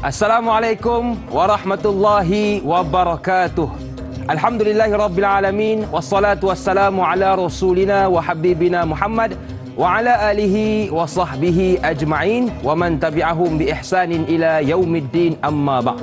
Assalamualaikum warahmatullahi wabarakatuh. Alhamdulillahirabbil alamin wassalatu wassalamu ala rasulina wa habibina Muhammad wa ala alihi wa sahbihi ajma'in wa man tabi'ahum bi ihsanin ila yaumiddin, amma ba'.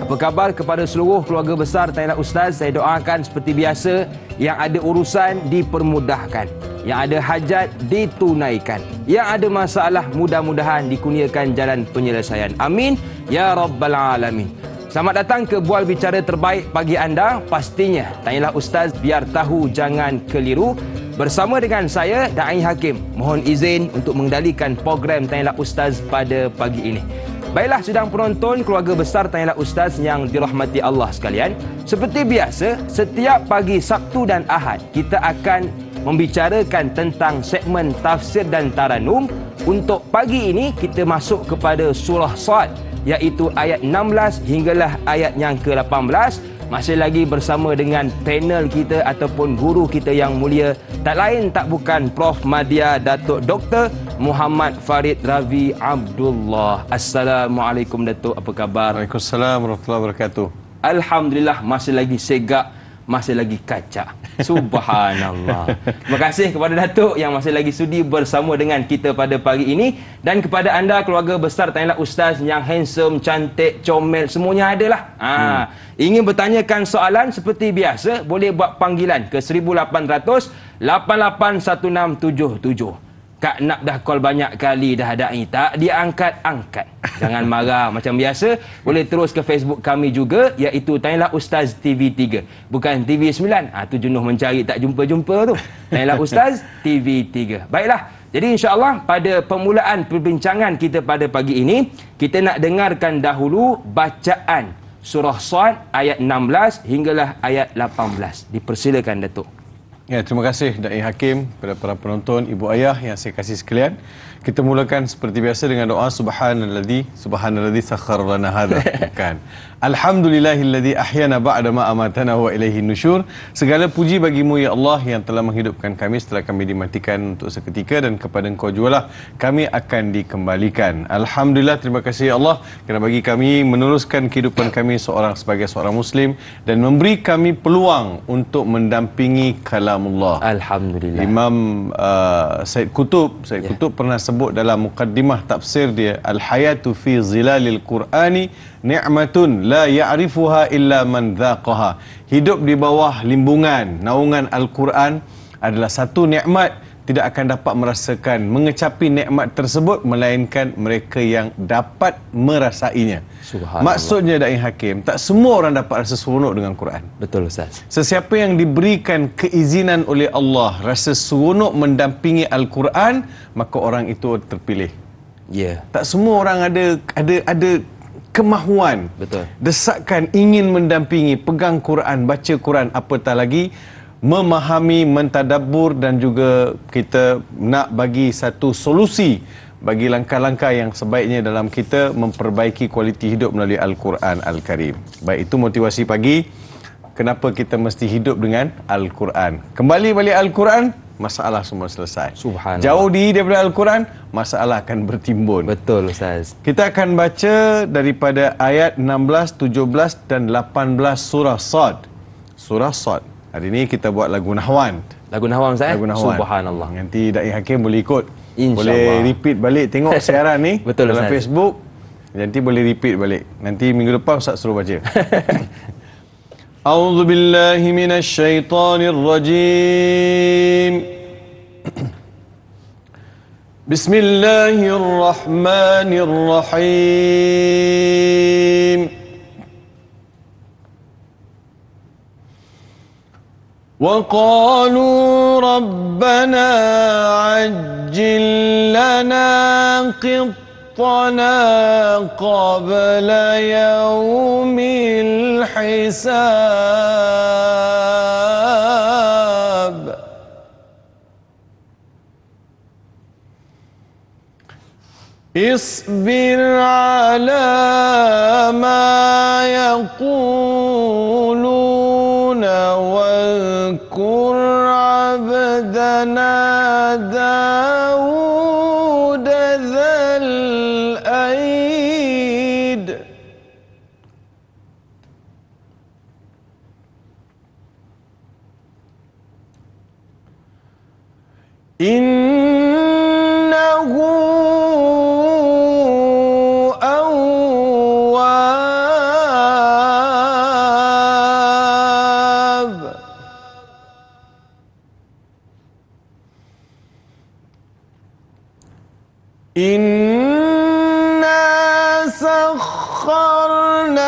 Apa khabar kepada seluruh keluarga besar Taylah Ustaz? Saya doakan seperti biasa, yang ada urusan dipermudahkan, yang ada hajat ditunaikan, yang ada masalah mudah-mudahan dikurniakan jalan penyelesaian. Amin ya rabbal alamin. Selamat datang ke Bual Bicara terbaik pagi anda. Pastinya Taylah Ustaz, biar tahu jangan keliru. Bersama dengan saya, Da'i Hakim, mohon izin untuk mengendalikan program Taylah Ustaz pada pagi ini. Baiklah sidang penonton keluarga besar Taylah Ustaz yang dirahmati Allah sekalian. Seperti biasa, setiap pagi Sabtu dan Ahad kita akan membicarakan tentang segmen tafsir dan taranum. Untuk pagi ini kita masuk kepada surah Sad, iaitu ayat 16 hinggalah ayat yang ke-18. Masih lagi bersama dengan panel kita ataupun guru kita yang mulia, tak lain tak bukan Prof. Madya Datuk Dr. Muhammad Farid Ravi Abdullah. Assalamualaikum Datuk, apa khabar? Waalaikumsalam warahmatullahi wabarakatuh. Alhamdulillah, masih lagi segak, masih lagi kacak. Subhanallah. Terima kasih kepada Datuk yang masih lagi sudi bersama dengan kita pada pagi ini. Dan kepada anda keluarga besar Taylah Ustaz yang handsome, cantik, comel, semuanya adalah. Ingin bertanyakan soalan seperti biasa, boleh buat panggilan ke 1800 881677. Kak nak dah call banyak kali dah Da'i, tak diangkat-angkat. Jangan marah macam biasa. Boleh terus ke Facebook kami juga, iaitu Taylah Ustaz TV3. Bukan TV9. Tu jenuh mencari tak jumpa-jumpa tu. Taylah Ustaz TV3. Baiklah. Jadi insya-Allah pada permulaan perbincangan kita pada pagi ini, kita nak dengarkan dahulu bacaan surah Sad ayat 16 hinggalah ayat 18. Dipersilakan Datuk. Ya, terima kasih Da'i Hakim, kepada para penonton, ibu ayah yang saya kasih sekalian. Kita mulakan seperti biasa dengan doa subhanalladzi sakhkhara lana hadza. Bukan. Alhamdulillahilladzi ahyana ba'da ma amatana wa ilaihin nusyur. Segala puji bagimu ya Allah yang telah menghidupkan kami setelah kami dimatikan untuk seketika, dan kepada Engkau jualah kami akan dikembalikan. Alhamdulillah, terima kasih ya Allah kerana bagi kami meneruskan kehidupan kami sebagai seorang muslim dan memberi kami peluang untuk mendampingi kalamullah. Alhamdulillah. Imam Said Qutb pernah sebut dalam mukaddimah tafsir dia, al-hayatu fi zilalil Qur'ani ni'matun la ya'rifuha illa man dhaqaha. Hidup di bawah limbungan naungan Al-Quran adalah satu nikmat, tidak akan dapat merasakan, mengecapi nikmat tersebut melainkan mereka yang dapat merasainya. Maksudnya Da'i Hakim, tak semua orang dapat rasa seronok dengan Quran. Betul Ustaz. Sesiapa yang diberikan keizinan oleh Allah rasa seronok mendampingi Al-Quran, maka orang itu terpilih. Ya. Tak semua orang ada kemahuan, betul, desakan ingin mendampingi, pegang Quran, baca Quran, apatah lagi memahami, mentadabbur, dan juga kita nak bagi satu solusi bagi langkah-langkah yang sebaiknya dalam kita memperbaiki kualiti hidup melalui Al-Quran Al-Karim. Baik, itu motivasi pagi kenapa kita mesti hidup dengan Al-Quran. Kembali balik Al-Quran, masalah semua selesai. Subhanallah. Jauh diri daripada Al-Quran, masalah akan bertimbun. Betul Ustaz. Kita akan baca daripada ayat 16, 17 dan 18 surah Sad. Surah Sad. Hari ini kita buat lagu Nahwan. Lagu Nahwan Ustaz? Lagu Nahwan. Subhanallah. Nanti Da'i Hakim boleh ikut. InsyaAllah. Boleh repeat balik. Tengok siaran ni betul, dalam Ustaz. Facebook. Nanti boleh repeat balik. Nanti minggu depan Ustaz suruh baca. A'udzu billahi minasyaitonir rajim. Bismillahirrahmanirrahim. وقالوا ربنا عجل لنا قطنا قبل يوم الحساب اصبر على ما يقولون واذكر عبدنا داود ذا الأيد Innahu awwab. Inna sakharna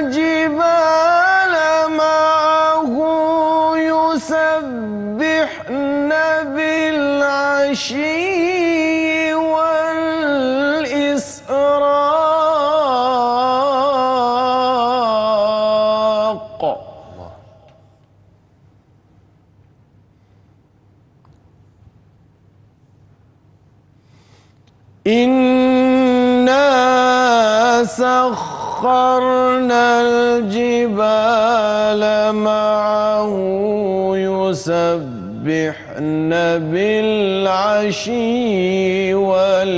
al-jibala ma'ahu yusabbihna bil-'ashiyyi wal-israq. Inna sakharna al-jibala ma'ahu yusabbihna bil-'ashiyyi wal-israq.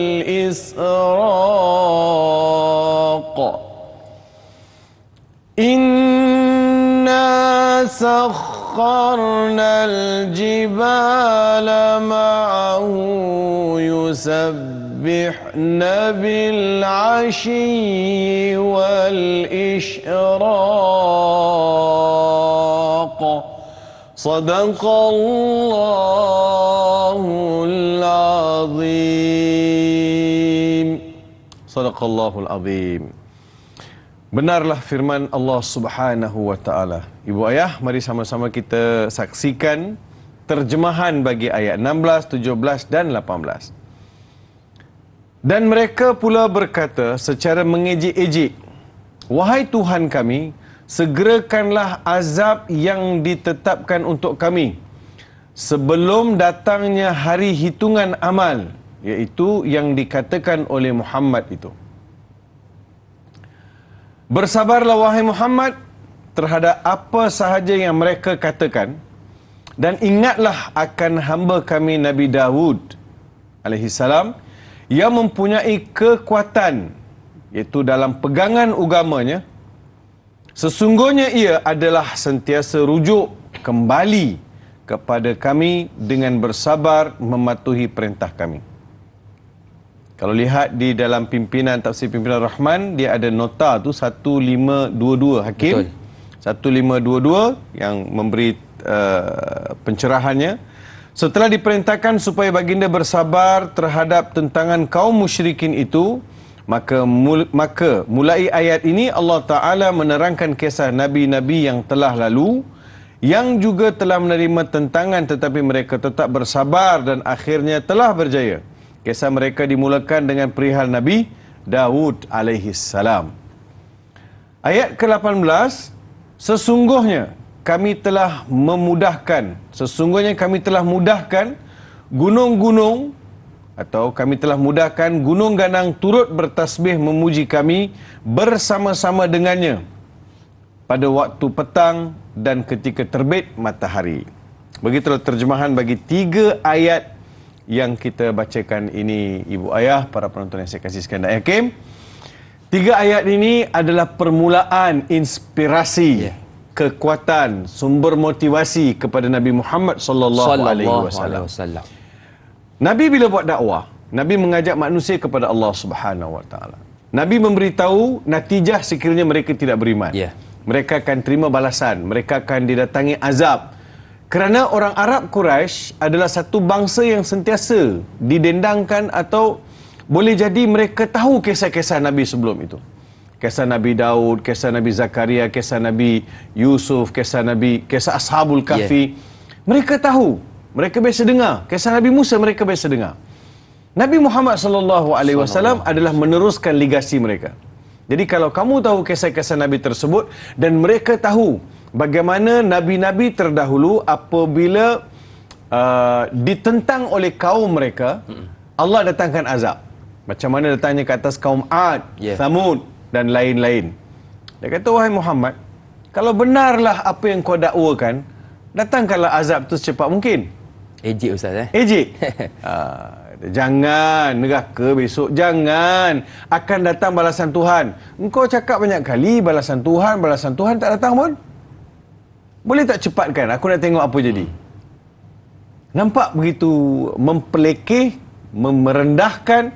Inna sakharna al-jibala ma'ahu yusabbihna bil-'ashiyyi wal-ishraq. Sadaqallahul azim. Sadaqallahul azim. Benarlah firman Allah Subhanahu wa taala. Ibu ayah, mari sama-sama kita saksikan terjemahan bagi ayat 16, 17 dan 18. Dan mereka pula berkata secara mengejek-ejek, "Wahai Tuhan kami, segerakanlah azab yang ditetapkan untuk kami sebelum datangnya hari hitungan amal," iaitu yang dikatakan oleh Muhammad itu. Bersabarlah wahai Muhammad terhadap apa sahaja yang mereka katakan, dan ingatlah akan hamba kami Nabi Dawud alaihissalam yang mempunyai kekuatan, iaitu dalam pegangan agamanya. Sesungguhnya ia adalah sentiasa rujuk kembali kepada kami dengan bersabar mematuhi perintah kami. Kalau lihat di dalam pimpinan tafsir pimpinan Rahman, dia ada nota tu 1522 Hakim. Betul. 1522 yang memberi pencerahannya. Setelah diperintahkan supaya baginda bersabar terhadap tentangan kaum musyrikin itu, maka mulai ayat ini Allah Ta'ala menerangkan kisah Nabi-Nabi yang telah lalu, yang juga telah menerima tentangan tetapi mereka tetap bersabar dan akhirnya telah berjaya. Kisah mereka dimulakan dengan perihal Nabi Dawud alaihissalam. Ayat ke-18, sesungguhnya kami telah mudahkan gunung-gunung, atau kami telah mudahkan gunung ganang turut bertasbih memuji kami bersama-sama dengannya pada waktu petang dan ketika terbit matahari. Begitulah terjemahan bagi 3 ayat yang kita bacakan ini, ibu ayah, para penonton yang saya kasih sekalian dan Hakim. 3 ayat ini adalah permulaan inspirasi, kekuatan, sumber motivasi kepada Nabi Muhammad sallallahu alaihi wasallam. Nabi bila buat dakwah, Nabi mengajak manusia kepada Allah Subhanahu wa taala. Nabi memberitahu natijah sekiranya mereka tidak beriman. Mereka akan terima balasan, mereka akan didatangi azab. Kerana orang Arab Quraisy adalah satu bangsa yang sentiasa didendangkan, atau boleh jadi mereka tahu kisah-kisah Nabi sebelum itu. Kisah Nabi Daud, kisah Nabi Zakaria, kisah Nabi Yusuf, kisah Ashabul Kahfi. Mereka tahu, mereka biasa dengar. Kisah Nabi Musa mereka biasa dengar. Nabi Muhammad sallallahu alaihi wasallam adalah meneruskan legasi mereka. Jadi kalau kamu tahu kisah-kisah Nabi tersebut dan mereka tahu bagaimana Nabi-Nabi terdahulu apabila ditentang oleh kaum mereka, Allah datangkan azab. Macam mana datangnya ke atas kaum Ad, Thamud dan lain-lain. Dia kata, wahai Muhammad, kalau benarlah apa yang kau dakwakan, datangkanlah azab itu secepat mungkin. Ejek Ustaz Ejek. Jangan neraka besok, jangan akan datang balasan Tuhan. Engkau cakap banyak kali balasan Tuhan tak datang pun. Boleh tak cepatkan? Aku nak tengok apa jadi. nampak begitu mempelekeh, merendahkan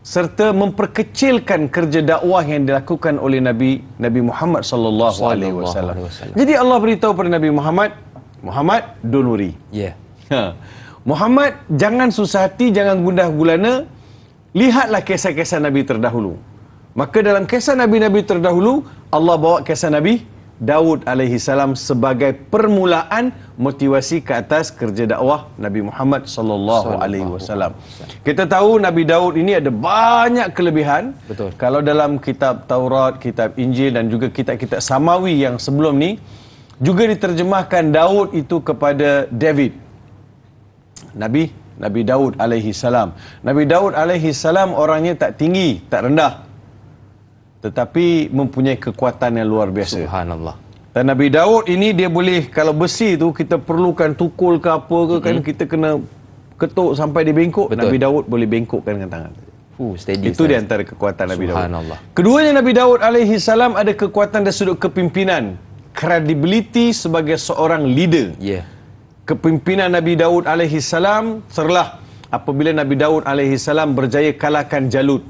serta memperkecilkan kerja dakwah yang dilakukan oleh Nabi Muhammad sallallahu alaihi wasallam. Jadi Allah beritahu pada Nabi Muhammad, don't worry. Muhammad, jangan susah hati, jangan gundah gulana. Lihatlah kisah-kisah Nabi terdahulu. Maka dalam kisah Nabi-Nabi terdahulu, Allah bawa kisah Nabi Daud alaihi salam sebagai permulaan motivasi ke atas kerja dakwah Nabi Muhammad sallallahu alaihi wasallam. Kita tahu Nabi Daud ini ada banyak kelebihan. Betul. Kalau dalam kitab Taurat, kitab Injil dan juga kitab-kitab Samawi yang sebelum ni juga diterjemahkan Daud itu kepada David. Nabi Daud alaihi salam. Nabi Daud alaihi salam orangnya tak tinggi, tak rendah, tetapi mempunyai kekuatan yang luar biasa. Subhanallah. Dan Nabi Daud ini dia boleh, kalau besi tu kita perlukan tukul ke apa ke, kan kita kena ketuk sampai dia bengkok. Betul. Nabi Daud boleh bengkokkan dengan tangan. Steady. Itu di antara kekuatan Nabi Daud. Subhanallah. Keduanya Nabi Daud alaihi salam ada kekuatan dari sudut kepimpinan, credibility sebagai seorang leader. Kepimpinan Nabi Daud alaihi salam serlah apabila Nabi Daud alaihi salam berjaya kalahkan Jalut.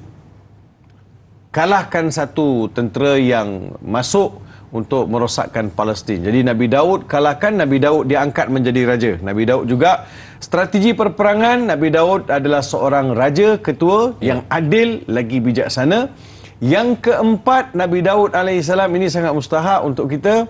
Kalahkan satu tentera yang masuk untuk merosakkan Palestin. Jadi Nabi Daud kalahkan, Nabi Daud diangkat menjadi raja. Nabi Daud juga strategi perperangan, Nabi Daud adalah seorang raja, ketua yang adil lagi bijaksana. Yang keempat, Nabi Daud alaihissalam ini sangat mustahak untuk kita.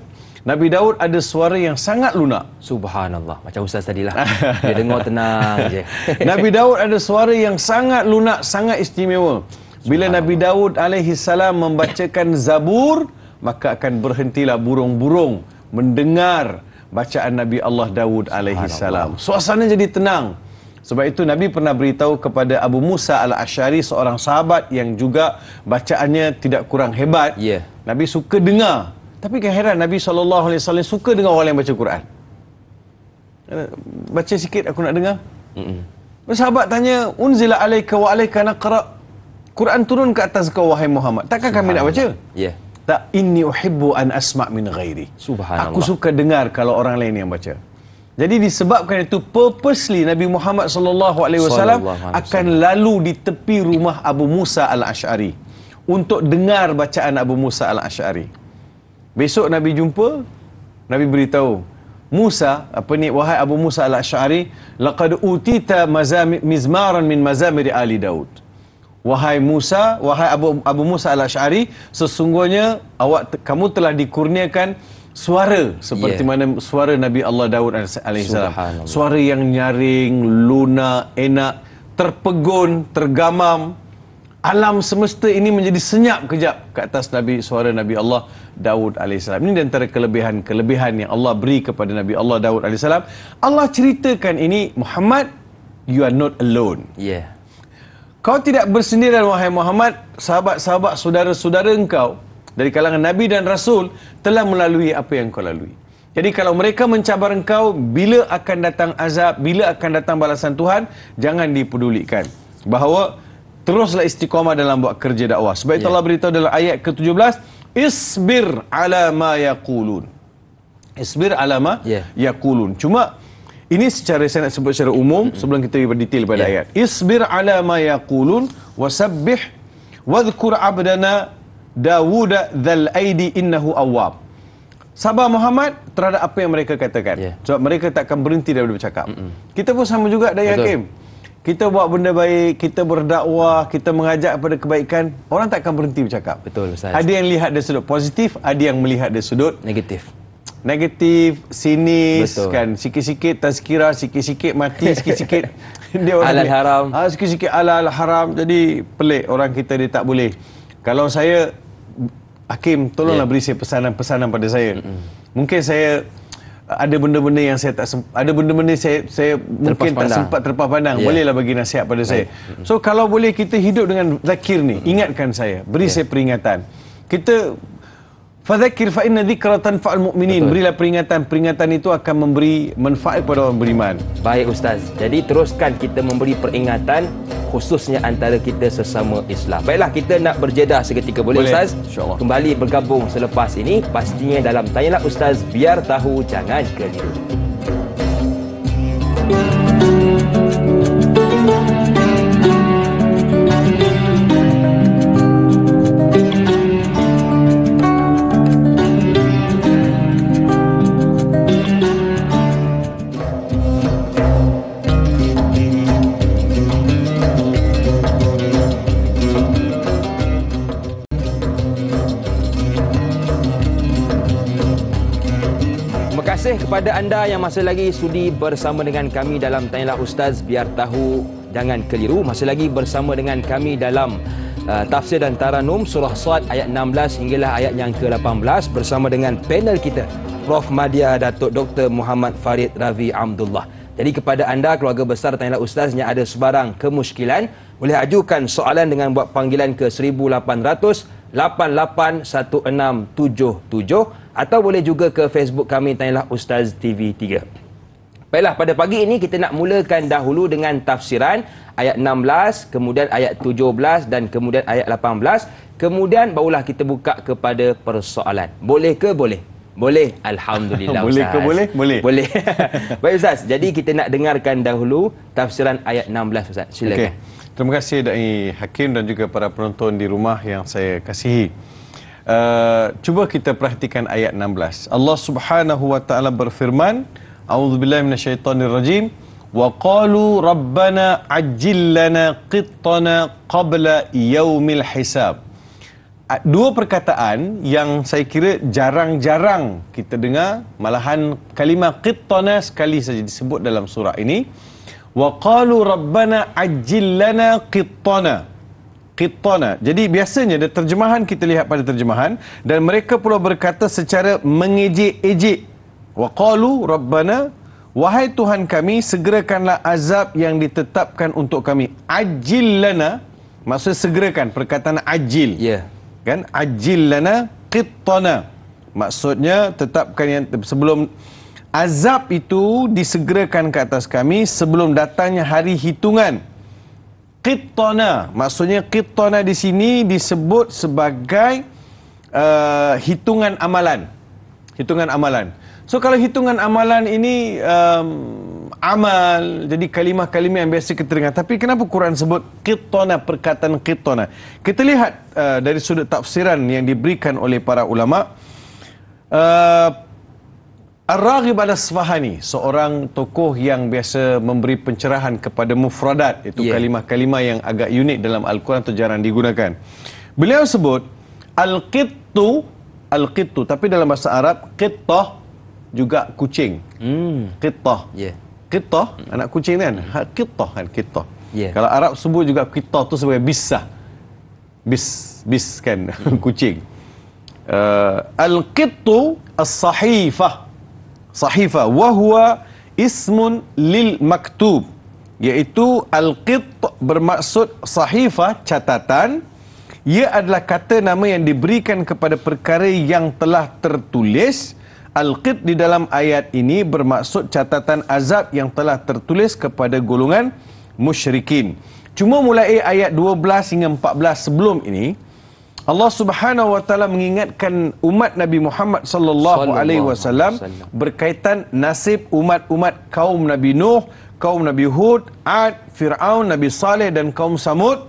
Nabi Daud ada suara yang sangat lunak. Subhanallah. Macam Ustaz tadilah. Dia dengar tenang je. Nabi Daud ada suara yang sangat lunak, sangat istimewa. Bila Nabi Daud alaihissalam membacakan Zabur, maka akan berhentilah burung-burung mendengar bacaan Nabi Allah Daud alaihissalam. Suasana jadi tenang. Sebab itu Nabi pernah beritahu kepada Abu Musa al-Asy'ari, seorang sahabat yang juga bacaannya tidak kurang hebat. Nabi suka dengar. Tapi kan heran, Nabi SAW suka dengar orang yang baca Quran. Baca sikit aku nak dengar. Sahabat tanya, unzila alaika wa alaika naqra. Quran turun ke atas kau wahai Muhammad. Takkan kami nak baca? Tak, inni uhibbu an asma' min ghairi. Subhanallah. Aku suka dengar kalau orang lain yang baca. Jadi disebabkan itu purposely Nabi Muhammad SAW akan lalu di tepi rumah Abu Musa al-Asy'ari untuk dengar bacaan Abu Musa al-Asy'ari. Besok Nabi jumpa, Nabi beritahu, Musa, wahai Abu Musa al-Asy'ari, laqad utita mizmaran min mazamir ali Daud. Wahai Musa, wahai Abu Musa al-Asy'ari, sesungguhnya kamu telah dikurniakan suara seperti mana suara Nabi Allah Daud alaihissalam. Suara yang nyaring, lunak, enak, terpegun, tergamam. Alam semesta ini menjadi senyap kejap ke atas suara Nabi Allah Daud alaihissalam. Ini di antara kelebihan yang Allah beri kepada Nabi Allah Daud alaihissalam. Allah ceritakan ini, Muhammad, you are not alone. Kau tidak bersendirian wahai Muhammad, sahabat-sahabat, saudara-saudara engkau dari kalangan Nabi dan Rasul telah melalui apa yang kau lalui. Jadi kalau mereka mencabar engkau, bila akan datang azab, bila akan datang balasan Tuhan, jangan dipedulikan. Bahawa teruslah istiqamah dalam buat kerja dakwah. Sebab itu Allah beritahu dalam ayat ke-17, isbir ala ma yaqulun. Isbir ala ma yaqulun. Cuma ini saya nak sebut secara umum sebelum kita berdetail pada ayat. Isbir ala ma yaqulun wasabbih wadhkur abdana Dawud dzal aidi innahu awwab. Sabar Muhammad terhadap apa yang mereka katakan. Sebab mereka takkan berhenti daripada bercakap. Kita pun sama juga dari Hakim. Kita buat benda baik, kita berdakwah, kita mengajak kepada kebaikan, orang takkan berhenti bercakap. Betul Ustaz. Ada yang lihat dari sudut positif, ada yang melihat dari sudut negatif, sinis, kan, sikit-sikit tazkirah, sikit-sikit mati, sikit-sikit dia orang halal haram. Sikit-sikit halal haram. Jadi pelik orang kita dia tak boleh. Kalau saya, Hakim, tolonglah beri saya pesanan-pesanan pada saya. Mungkin saya ada benda-benda yang saya tak ada benda-benda saya mungkin tak sempat terlepas pandang. Bolehlah bagi nasihat pada saya. So kalau boleh kita hidup dengan zakir ni, ingatkan saya, beri saya peringatan. Kita fadzakir fa inna dzikra tanfa'ul mu'minin. Berilah peringatan itu akan memberi manfaat kepada orang beriman. Baik Ustaz. Jadi teruskan kita memberi peringatan khususnya antara kita sesama Islam. Baiklah, kita nak berjedah seketika boleh Ustaz? InsyaAllah. Kembali bergabung selepas ini pastinya dalam Tanyalah Ustaz, biar tahu jangan keliru. kasih kepada anda yang masih lagi sudi bersama dengan kami dalam Tanyalah Ustaz, biar tahu jangan keliru. Masih lagi bersama dengan kami dalam tafsir dan taranum surah Sad ayat 16 hinggalah ayat yang ke-18 bersama dengan panel kita Prof Madya Datuk Dr Muhammad Farid Ravi Amdullah. Jadi kepada anda keluarga besar Tanyalah Ustaz yang ada sebarang kemusykilan, boleh ajukan soalan dengan buat panggilan ke 1800 881677 atau boleh juga ke Facebook kami Tanyalah Ustaz TV3. Baiklah, pada pagi ini kita nak mulakan dahulu dengan tafsiran ayat 16, kemudian ayat 17 dan kemudian ayat 18. Kemudian barulah kita buka kepada persoalan. Boleh ke boleh? Boleh. Alhamdulillah Ustaz. Boleh ke boleh? Boleh. Boleh. Baik Ustaz, jadi kita nak dengarkan dahulu tafsiran ayat 16 Ustaz. Silakan. Okay. Terima kasih Dai Hakim dan juga para penonton di rumah yang saya kasihi. Cuba kita perhatikan ayat 16. Allah Subhanahu wa taala berfirman, A'udzubillahi minasyaitonirrajim, wa qalu rabbana ajjil lana qittana qabla yaumil hisab. Dua perkataan yang saya kira jarang-jarang kita dengar, malahan kalimah qittana sekali saja disebut dalam surah ini. Wa qalu rabbana ajjil lana qittana. Qittana. Jadi biasanya ada terjemahan, kita lihat pada terjemahan, dan mereka pula berkata secara mengejek-ejek. Wa qalu rabbana, wahai Tuhan kami, segerakanlah azab yang ditetapkan untuk kami. Ajjil lana, maksud segerakan, perkataan ajil. Ya. Kan? Ajjil lana qittana. Maksudnya tetapkan yang sebelum azab itu disegerakan ke atas kami sebelum datangnya hari hitungan. Qittana, maksudnya qittana di sini disebut sebagai hitungan amalan. Hitungan amalan. So kalau hitungan amalan ini amal, jadi kalimah-kalimah yang biasa kita dengar. Tapi kenapa Quran sebut qittana, perkataan qittana? Kita lihat dari sudut tafsiran yang diberikan oleh para ulama. Ar-Raghib Al-Asfahani, seorang tokoh yang biasa memberi pencerahan kepada mufradat, itu kalimah-kalimah yang agak unik dalam Al-Quran atau jarang digunakan. Beliau sebut al-qittu, tapi dalam bahasa Arab qittah juga kucing. Qittah. Qittah, anak kucing kan? Qittah kan, qittah. Kalau Arab sebut juga qittah tu sebagai bisah. Bis kan, kucing. Al-qittu as-sahifah. Sahifah wahwa ismun lil maktub, iaitu al-qitt bermaksud sahifah, catatan. Ia adalah kata nama yang diberikan kepada perkara yang telah tertulis. Al-qitt di dalam ayat ini bermaksud catatan azab yang telah tertulis kepada golongan musyrikin. Cuma mulai ayat 12 hingga 14 sebelum ini, Allah Subhanahu wa taala mengingatkan umat Nabi Muhammad sallallahu alaihi wasallam berkaitan nasib umat-umat kaum Nabi Nuh, kaum Nabi Hud, Ad, Fir'aun, Nabi Saleh dan kaum Samud,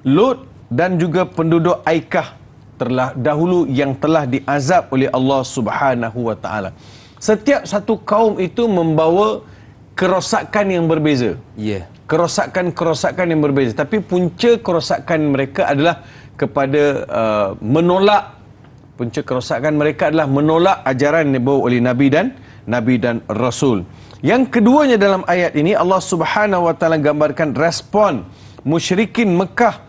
Lut dan juga penduduk Aikah dahulu yang telah diazab oleh Allah Subhanahu wa taala. Setiap satu kaum itu membawa kerosakan yang berbeza. Kerosakan-kerosakan yang berbeza, tapi punca kerosakan mereka adalah kepada menolak, punca kerosakan mereka adalah menolak ajaran yang dibawa oleh Nabi dan Rasul. Yang keduanya dalam ayat ini Allah Subhanahu wa taala gambarkan respon musyrikin Mekah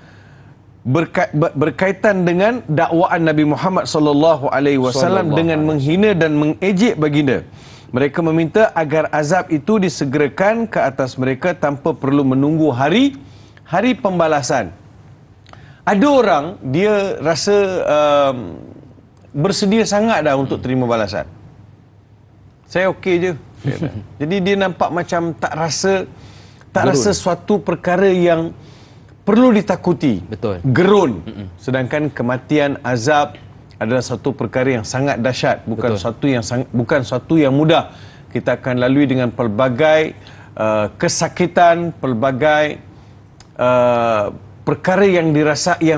berkaitan dengan dakwaan Nabi Muhammad sallallahu alaihi wasallam dengan menghina dan mengejek baginda. Mereka meminta agar azab itu disegerakan ke atas mereka tanpa perlu menunggu hari pembalasan. Ada orang dia rasa bersedia sangat dah untuk terima balasan. Saya okey je. Jadi dia nampak macam tak rasa suatu perkara yang perlu ditakuti. Betul. Gerun. Sedangkan kematian, azab adalah satu perkara yang sangat dahsyat, bukan suatu yang mudah. Kita akan lalui dengan pelbagai kesakitan, pelbagai perkara yang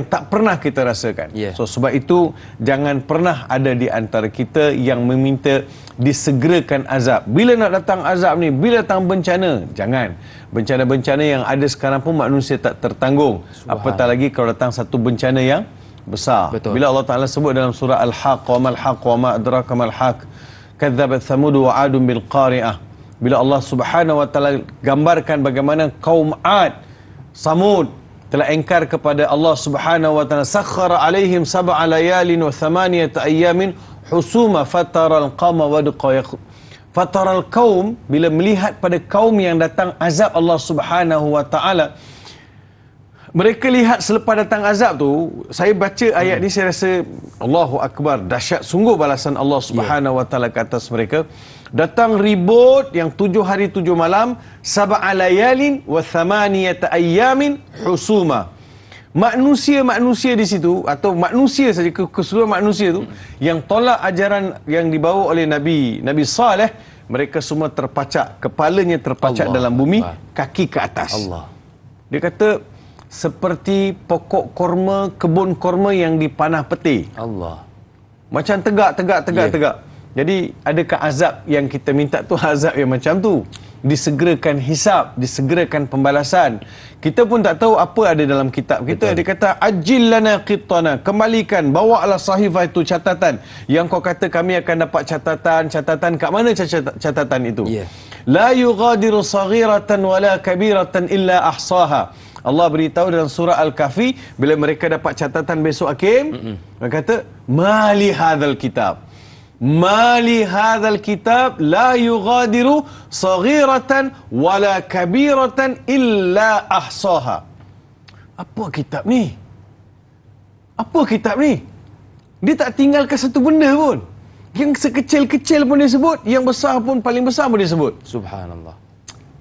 tak pernah kita rasakan. So sebab itu jangan pernah ada di antara kita yang meminta disegerakan azab. Bila nak datang azab ni, bila datang bencana, jangan. Bencana-bencana yang ada sekarang pun manusia tak tertanggung. Apatah lagi kalau datang satu bencana yang besar. Betul. Bila Allah Taala sebut dalam surah Al-Haqq, wa mal haqq wa ma adraka mal haqq, kadzabat Thamud wa 'adun bil qari'ah. Bila Allah Subhanahu wa taala gambarkan bagaimana kaum 'Ad, Samud telah engkar kepada Allah Subhanahu wa taala, sakhkhara alaihim sab'a layalin wa thamaniyata ayyamin husuma fataral qauma wadqa. Fataral qaum, bila melihat pada kaum yang datang azab Allah Subhanahu wa taala, mereka lihat selepas datang azab tu, saya baca ayat ni saya rasa Allahu akbar, dahsyat sungguh balasan Allah Subhanahu wa taala ke atas mereka. Datang ribut yang 7 hari 7 malam, sab'a layalin wa thamaniyata ayyamin husuma. Manusia-manusia di situ, atau manusia saja, keseluruhan manusia tu yang tolak ajaran yang dibawa oleh Nabi Saleh, mereka semua terpacak, kepalanya terpacak dalam bumi, kaki ke atas. Dia kata seperti pokok korma, kebun korma yang dipanah peti. Macam tegak. Jadi adakah azab yang kita minta tu azab yang macam tu? Disegerakan hisab, disegerakan pembalasan. Kita pun tak tahu apa ada dalam kitab kita. Dia kata ajil lana qittana, kembalikan, bawalah sahifah itu, catatan yang kau kata kami akan dapat catatan. Kat mana catatan itu? La yughadiru saghiratan wala kabiratan illa ahsaha. Allah beritahu dalam surah Al-Kahfi, bila mereka dapat catatan besok Hakim, mereka kata mali hadzal kitab, mali hadzal kitab la yughadiru saghiratan wala kabiratan illa ahsaha. Apa kitab ni? Apa kitab ni? Dia tak tinggalkan satu benda pun. Yang sekecil-kecil pun dia sebut, yang besar pun, paling besar pun dia sebut. Subhanallah.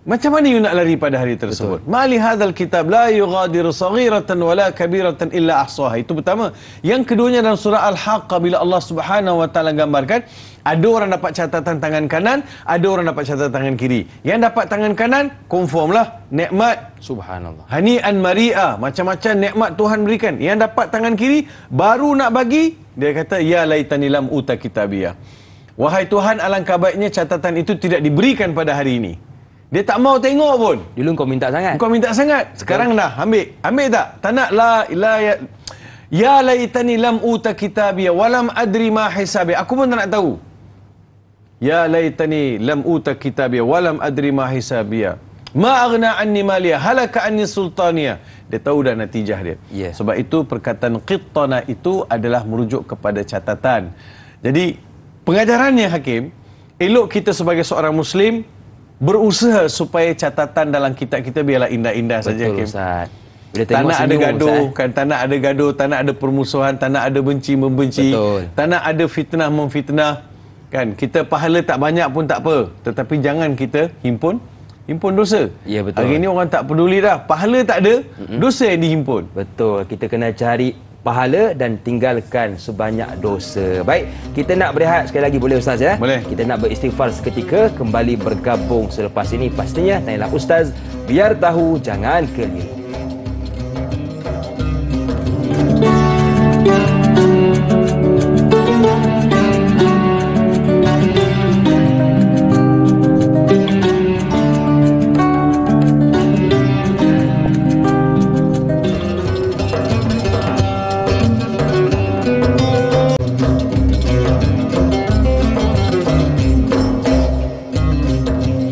Macam mana you nak lari pada hari tersebut? Mali hadzal kitab la yughadiru saghiratan wala kabiratan illa ahsaha. Itu pertama. Yang keduanya dalam surah Al-Haqqah, bila Allah Subhanahu wa taala gambarkan, ada orang dapat catatan tangan kanan, ada orang dapat catatan tangan kiri. Yang dapat tangan kanan, confirmlah nikmat. Subhanallah. Hani'an mari'a, macam-macam nikmat Tuhan berikan. Yang dapat tangan kiri, baru nak bagi, dia kata ya laitani lam uta kitabiyah. Wahai Tuhan, alangkah baiknya catatan itu tidak diberikan pada hari ini. Dia tak mau tengok pun. Dulu kau minta sangat. Kau minta sangat. Sekarang dah ambil. Ambil tak? Tak nak ya laitani lam uta kitabiyah walam adri ma hisabi. Aku pun tak nak tahu. Ya laitani lam uta kitabiyah walam adri ma hisabiyah. Ma aghna anni maliya halaka anni sultaniya. Dia tahu dah natijah dia. Sebab itu perkataan qittana itu adalah merujuk kepada catatan. Jadi pengajarannya Hakim, elok kita sebagai seorang Muslim berusaha supaya catatan dalam kitab kita biarlah indah-indah saja. Betul Ustaz. Tak nak ada gaduh, kan? Tak nak ada gaduh, tak nak ada permusuhan, tak nak ada benci membenci, tak nak ada fitnah memfitnah. Kan? Kita pahala tak banyak pun tak apa, tetapi jangan kita himpun dosa. Ya, betul. Hari ni orang tak peduli dah, pahala tak ada, dosa yang dihimpun. Betul. Kita kena cari pahala dan tinggalkan sebanyak dosa. Baik, kita nak berehat sekali lagi, boleh Ustaz ya? Boleh. Kita nak beristighfar seketika, kembali bergabung selepas ini. Pastinya tanyalah Ustaz, biar tahu jangan keliru.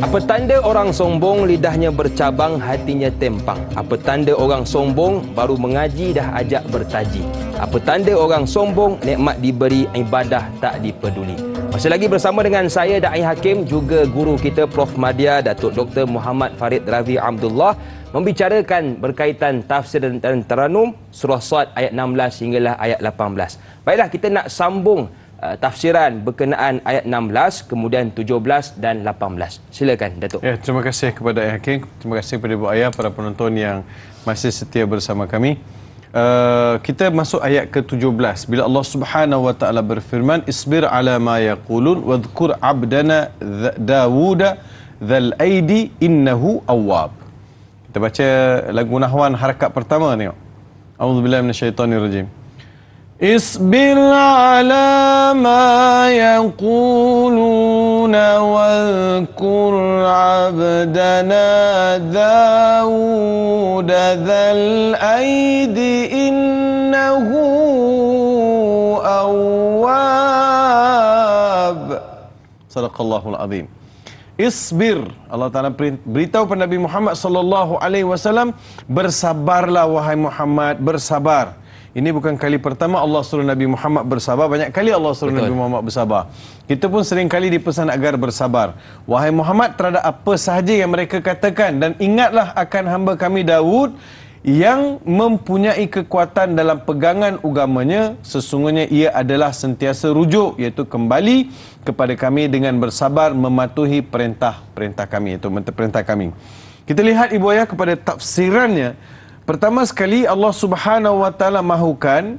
Apa tanda orang sombong lidahnya bercabang, hatinya tempang? Apa tanda orang sombong baru mengaji dah ajak bertaji? Apa tanda orang sombong nikmat diberi, ibadah tak dipeduli? Masih lagi bersama dengan saya Da'i Hakim, juga guru kita Prof Madya Datuk Dr. Muhammad Farid Ravi Abdullah, membicarakan berkaitan tafsir dan taranum surah Sad ayat 16 hinggalah ayat 18. Baiklah, kita nak sambung tafsiran berkenaan ayat 16, kemudian 17 dan 18. Silakan Datuk. Ya, terima kasih kepada Ayah Hakim, terima kasih kepada Ibu Ayah, para penonton yang masih setia bersama kami. Kita masuk ayat ke-17 bila Allah Subhanahu wa taala berfirman, isbir ala ma yaqulun wadhkur abdana Dawud dzal aidi innahu awwab. Kita baca lagu nahwan harakat pertama, tengok. A'udzubillahi minasyaitonirrajim. اصبر على ما يقولون واذكر عبدنا داود ذا الأيد إنه أواب. Sadaqallahul azim. Isbir, Allah Ta'ala beritahu pada Nabi Muhammad sallallahu alaihi wasallam, bersabarlah wahai Muhammad, bersabar. Ini bukan kali pertama Allah suruh Nabi Muhammad bersabar, banyak kali Allah suruh Nabi Muhammad bersabar. Kita pun sering kali dipesan agar bersabar. Wahai Muhammad, terhadap apa sahaja yang mereka katakan, dan ingatlah akan hamba kami Daud yang mempunyai kekuatan dalam pegangan agamanya, sesungguhnya ia adalah sentiasa rujuk, iaitu kembali kepada kami dengan bersabar mematuhi perintah-perintah kami, iaitu perintah kami. Kita lihat ibu ayah kepada tafsirannya. Pertama sekali Allah Subhanahu wa taala mahukan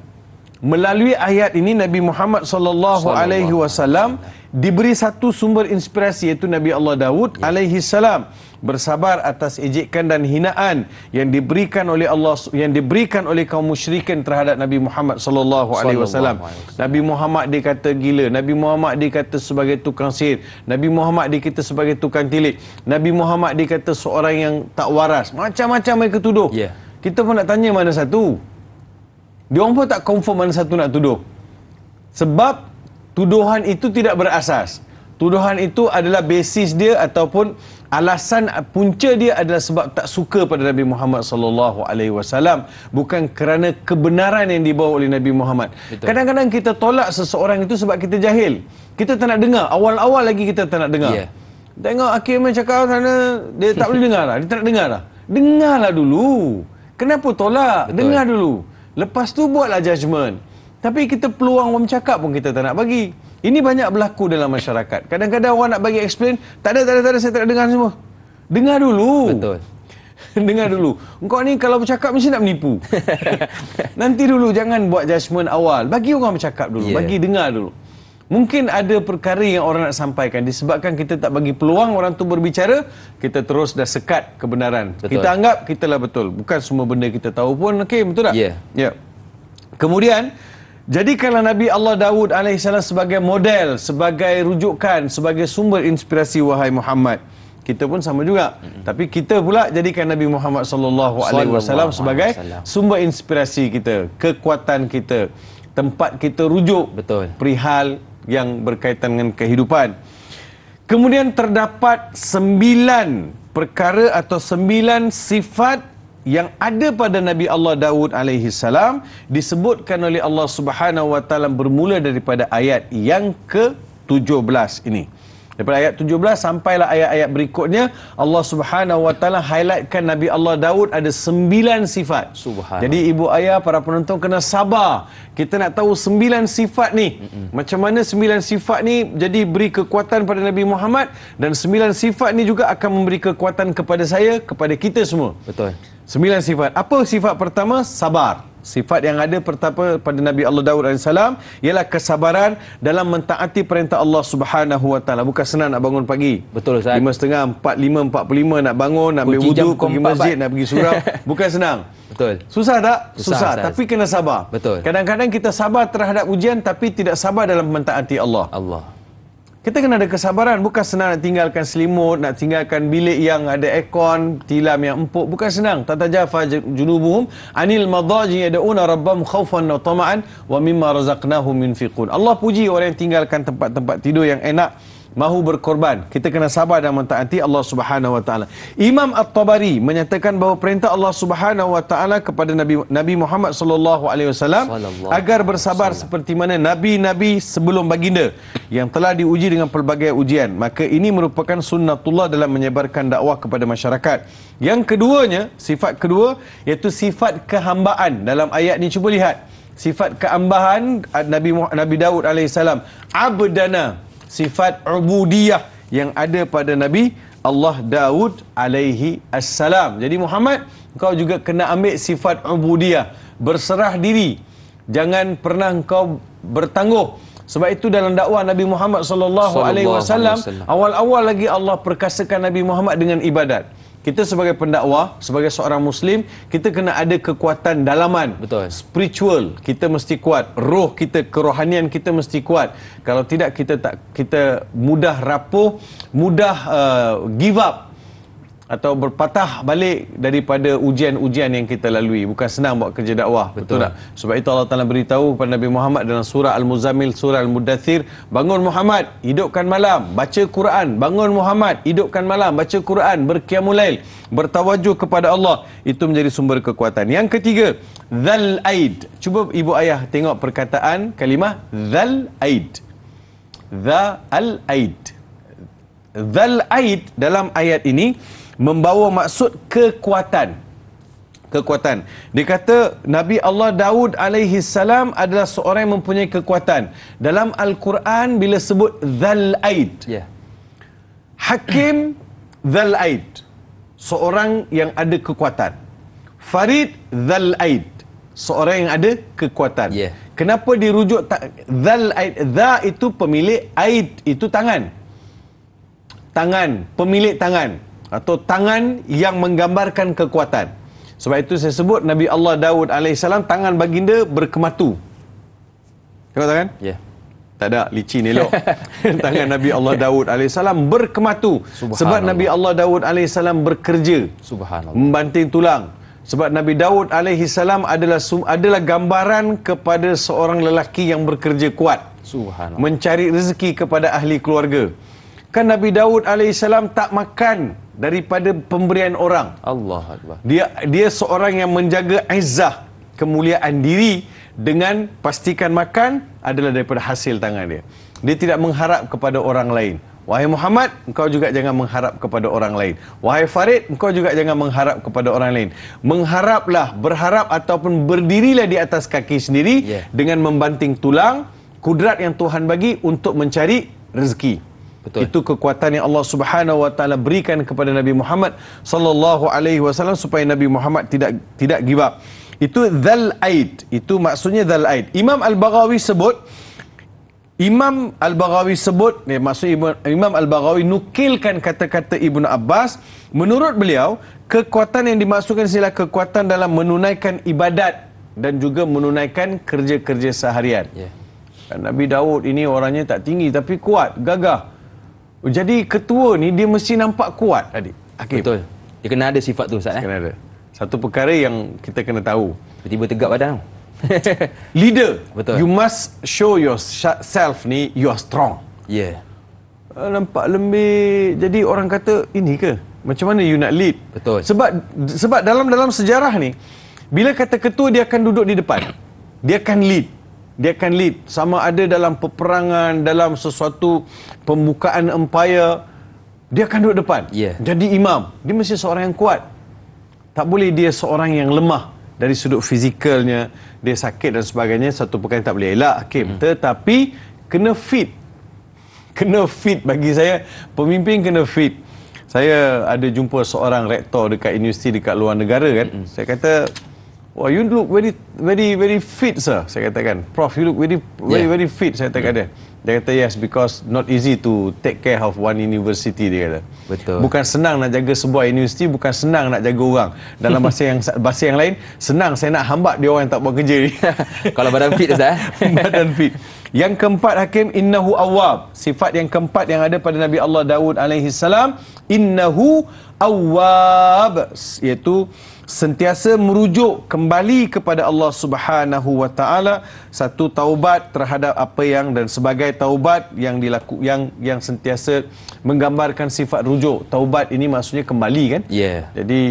melalui ayat ini Nabi Muhammad sallallahu alaihi wasallam diberi satu sumber inspirasi, iaitu Nabi Allah Daud alaihi salam, bersabar atas ejekan dan hinaan yang diberikan oleh Allah, yang diberikan oleh kaum musyrikin terhadap Nabi Muhammad sallallahu alaihi wasallam. Nabi Muhammad dikata gila, Nabi Muhammad dikata sebagai tukang sihir, Nabi Muhammad dikata sebagai tukang tilik, Nabi Muhammad dikata seorang yang tak waras. Macam-macam mereka tuduh. Kita pun nak tanya mana satu. Diorang pun tak confirm mana satu nak tuduh. Sebab tuduhan itu tidak berasas. Tuduhan itu adalah basis dia ataupun alasan punca dia adalah sebab tak suka pada Nabi Muhammad sallallahu alaihi wasallam, bukan kerana kebenaran yang dibawa oleh Nabi Muhammad. Kadang-kadang kita tolak seseorang itu sebab kita jahil. Kita tak nak dengar. Awal-awal lagi kita tak nak dengar. Tengok Hakim cakap sana, dia tak boleh dengar lah. Dia tak nak dengar lah. Dengarlah dulu. Kenapa tolak? Dengar dulu. Lepas tu buatlah judgement. Tapi kita peluang orang bercakap pun kita tak nak bagi. Ini banyak berlaku dalam masyarakat. Kadang-kadang orang nak bagi explain, tak ada, saya tak nak dengar semua. Dengar dulu. Betul. Dengar dulu. Engkau ni kalau bercakap mesti nak menipu. Nanti dulu, jangan buat judgement awal. Bagi orang bercakap dulu. Bagi dengar dulu. Mungkin ada perkara yang orang nak sampaikan, disebabkan kita tak bagi peluang orang tu berbicara, kita terus dah sekat kebenaran. Kita anggap kita lah betul. Bukan semua benda kita tahu pun. Okey, betul tak? Ya. Kemudian, jadikanlah Nabi Allah Daud AS sebagai model, sebagai rujukan, sebagai sumber inspirasi wahai Muhammad. Kita pun sama juga. Tapi kita pula jadikan Nabi Muhammad SAW sebagai sumber inspirasi kita, kekuatan kita, tempat kita rujuk perihal yang berkaitan dengan kehidupan. Kemudian terdapat 9 perkara atau 9 sifat yang ada pada Nabi Allah Daud alaihi salam, disebutkan oleh Allah Subhanahu wa taala bermula daripada ayat yang ke-17 ini. Daripada ayat 17 sampailah ayat-ayat berikutnya, Allah Subhanahu wa taala highlightkan Nabi Allah Daud ada 9 sifat. Jadi ibu ayah, para penonton kena sabar. Kita nak tahu 9 sifat ni. Macam mana 9 sifat ni jadi beri kekuatan pada Nabi Muhammad, dan 9 sifat ni juga akan memberi kekuatan kepada saya, kepada kita semua. 9 sifat. Apa sifat pertama? Sabar. Sifat yang ada pertama pada Nabi Allah Daud AS ialah kesabaran dalam mentaati perintah Allah Subhanahu wa taala. Bukan senang nak bangun pagi. Betul Ustaz. 5.30, 45, 45 nak bangun, nak ambil wudu, pergi masjid, nak pergi surau. Bukan senang. Betul. Susah tak? Susah. Tapi kena sabar. Betul. Kadang-kadang kita sabar terhadap ujian tapi tidak sabar dalam mentaati Allah. Kita kena ada kesabaran. Bukan senang nak tinggalkan selimut, nak tinggalkan bilik yang ada aircon, tilam yang empuk. Bukan senang. Tatajafa junubuhum anil madaji yad'una rabbahum khaufan wa tama'an wa mimma razaqnahum yunfiqun. Allah puji orang yang tinggalkan tempat-tempat tidur yang enak, mahu berkorban. Kita kena sabar dan mentaati Allah Subhanahu wa taala. Imam At-Tabari menyatakan bahawa perintah Allah Subhanahu wa taala kepada Nabi Muhammad sallallahu alaihi wasallam agar bersabar seperti mana nabi-nabi sebelum baginda yang telah diuji dengan pelbagai ujian. Maka ini merupakan sunnatullah dalam menyebarkan dakwah kepada masyarakat. Yang keduanya, sifat kedua iaitu sifat kehambaan. Dalam ayat ni cuba lihat. Sifat kehambahan Nabi Daud alaihi salam. Abdana, sifat ubudiyah yang ada pada Nabi Allah Daud alaihi assalam. Jadi Muhammad, kau juga kena ambil sifat ubudiyah, berserah diri. Jangan pernah kau bertangguh. Sebab itu dalam dakwah Nabi Muhammad sallallahu alaihi wasallam, awal-awal lagi Allah perkasakan Nabi Muhammad dengan ibadat. Kita sebagai pendakwah, sebagai seorang Muslim, kita kena ada kekuatan dalaman. Spiritual, kita mesti kuat. Roh kita, kerohanian kita mesti kuat. Kalau tidak, kita mudah rapuh, mudah give up. atau berpatah balik daripada ujian-ujian yang kita lalui. Bukan senang buat kerja dakwah. Betul tak? Sebab itu Allah Ta'ala beritahu kepada Nabi Muhammad dalam surah Al-Muzammil, surah Al-Mudathir, bangun Muhammad, hidupkan malam, baca Quran. Bangun Muhammad, hidupkan malam, baca Quran, berqiyamul lail, bertawajuh kepada Allah. Itu menjadi sumber kekuatan. Yang ketiga, Dhal Aid. Cuba ibu ayah tengok perkataan kalimah Dhal Aid. Dhal Aid. Dhal Aid dalam ayat ini membawa maksud kekuatan. Kekuatan. Dia kata Nabi Allah Daud alaihi salam adalah seorang yang mempunyai kekuatan. Dalam Al-Quran bila sebut Dhal Aid. Hakim Dhal Aid. Seorang yang ada kekuatan. Farid Dhal Aid. Seorang yang ada kekuatan. Kenapa dirujuk Dhal Aid? Dha itu pemilik, Aid itu tangan. Tangan, pemilik tangan. Atau tangan yang menggambarkan kekuatan. Sebab itu saya sebut Nabi Allah Daud AS tangan baginda berkematu. Tengok tangan? Tak ada, licin elok. Tangan Nabi Allah Daud AS berkematu. Sebab Nabi Allah Daud AS bekerja. Subhanallah. Membanting tulang. Sebab Nabi Daud AS adalah gambaran kepada seorang lelaki yang bekerja kuat. Subhanallah. Mencari rezeki kepada ahli keluarga. Kan Nabi Daud AS tak makan daripada pemberian orang. Allah Akbar. Dia seorang yang menjaga izzah, kemuliaan diri dengan pastikan makan adalah daripada hasil tangan dia. Dia tidak mengharap kepada orang lain. Wahai Muhammad, engkau juga jangan mengharap kepada orang lain. Wahai Farid, engkau juga jangan mengharap kepada orang lain. Mengharaplah, berharap ataupun berdirilah di atas kaki sendiri dengan membanting tulang, kudrat yang Tuhan bagi untuk mencari rezeki. Betul. Itu kekuatan yang Allah Subhanahu wa taala berikan kepada Nabi Muhammad sallallahu alaihi wasallam supaya Nabi Muhammad tidak give up. Itu Dhal Aid. Itu maksudnya Dhal Aid. Imam Al-Baghawi sebut, maksud Imam Al-Baghawi nukilkan kata-kata Ibnu Abbas. Menurut beliau, kekuatan yang dimaksudkan ialah kekuatan dalam menunaikan ibadat dan juga menunaikan kerja-kerja seharian. Nabi Daud ini orangnya tak tinggi tapi kuat, gagah. Jadi ketua ni dia mesti nampak kuat, adik. Hakim. Betul. Dia kena ada sifat tu, Ustaz. Kena ada. Satu perkara yang kita kena tahu. Tiba-tiba tegak badan. Leader. Betul. You must show yourself ni you are strong. Nampak lembik. Jadi orang kata, ini ke? Macam mana you nak lead? Betul. Sebab dalam sejarah ni, bila kata ketua dia akan duduk di depan. Dia akan lead. Dia akan lead. Sama ada dalam peperangan, dalam sesuatu pembukaan empire, dia akan duduk depan. Jadi imam. Dia mesti seorang yang kuat. Tak boleh dia seorang yang lemah. Dari sudut fizikalnya, dia sakit dan sebagainya, satu perkara tak boleh elak, Hakim. Tetapi, kena fit. Kena fit bagi saya. Pemimpin kena fit. Saya ada jumpa seorang rektor dekat universiti dekat luar negara kan. Saya kata, "Oh, you look very fit, sir." Saya katakan, "Prof, you look very fit." Saya kata dia. Dia kata, "Yes, because not easy to take care of one university," dia kata. Betul. Bukan senang nak jaga sebuah universiti, bukan senang nak jaga orang. Dalam bahasa yang lain, senang saya nak hambat dia orang yang tak buat kerja ni. Kalau badan fit, Ustaz. Badan fit. Yang keempat, Hakim, innahu awwab. Sifat yang keempat yang ada pada Nabi Allah Daud alaihi salam, innahu awwab, iaitu sentiasa merujuk kembali kepada Allah Subhanahu wa taala, satu taubat terhadap apa yang dan sebagai taubat yang yang sentiasa menggambarkan sifat rujuk. Taubat ini maksudnya kembali kan? Jadi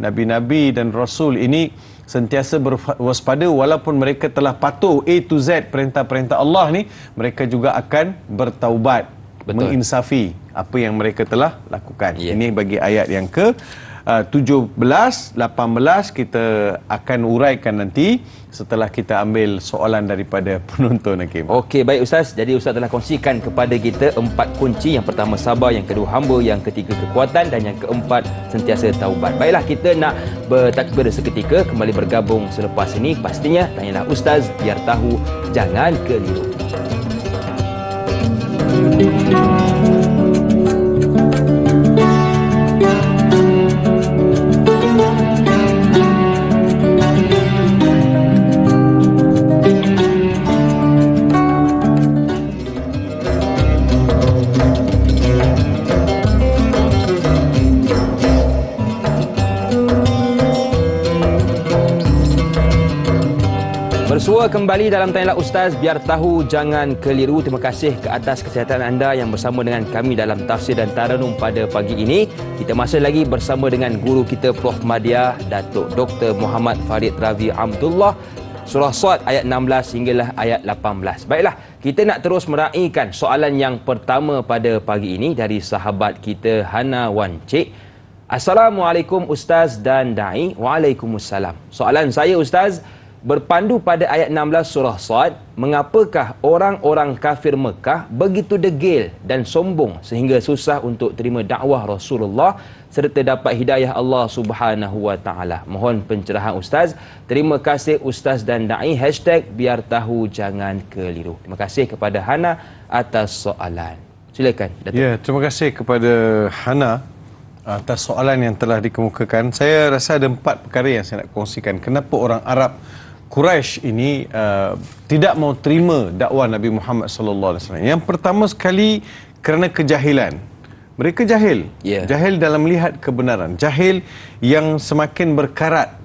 nabi-nabi dan rasul ini sentiasa berwaspada walaupun mereka telah patuh A to Z perintah-perintah Allah ni, mereka juga akan bertaubat. Menginsafi apa yang mereka telah lakukan. Ini bagi ayat yang ke 17, 18 kita akan uraikan nanti setelah kita ambil soalan daripada penonton, Hakim. Okey, baik Ustaz. Jadi Ustaz telah kongsikan kepada kita 4 kunci. Yang pertama sabar, yang kedua hamba, yang ketiga kekuatan dan yang keempat sentiasa taubat. Baiklah, kita nak bertakbir seketika, kembali bergabung selepas ini. Pastinya tanyalah Ustaz biar tahu, jangan keliru. Berjumpa kembali dalam Tanyalah Ustaz, biar tahu jangan keliru. Terima kasih ke atas kesihatan anda yang bersama dengan kami dalam tafsir dan taranum pada pagi ini. Kita masih lagi bersama dengan guru kita Prof Madya, Datuk Dr. Muhammad Farid Ravi Abdullah. Surah Sad ayat 16 hinggalah ayat 18. Baiklah, kita nak terus meraihkan soalan yang pertama pada pagi ini dari sahabat kita Hana Wancik. Assalamualaikum Ustaz dan Da'i. Waalaikumsalam. Soalan saya Ustaz, berpandu pada ayat 16 surah Sad, mengapakah orang-orang kafir Mekah begitu degil dan sombong sehingga susah untuk terima dakwah Rasulullah serta dapat hidayah Allah Subhanahu wa taala? Mohon pencerahan Ustaz. Terima kasih Ustaz dan Da'i. #biar tahu jangan keliru. Terima kasih kepada Hana atas soalan. Silakan Datuk. Ya, terima kasih kepada Hana atas soalan yang telah dikemukakan. Saya rasa ada 4 perkara yang saya nak kongsikan. Kenapa orang Arab Quraisy ini tidak mau terima dakwah Nabi Muhammad sallallahu alaihi wasallam. Yang pertama sekali kerana kejahilan. Mereka jahil. Jahil dalam melihat kebenaran. Jahil yang semakin berkarat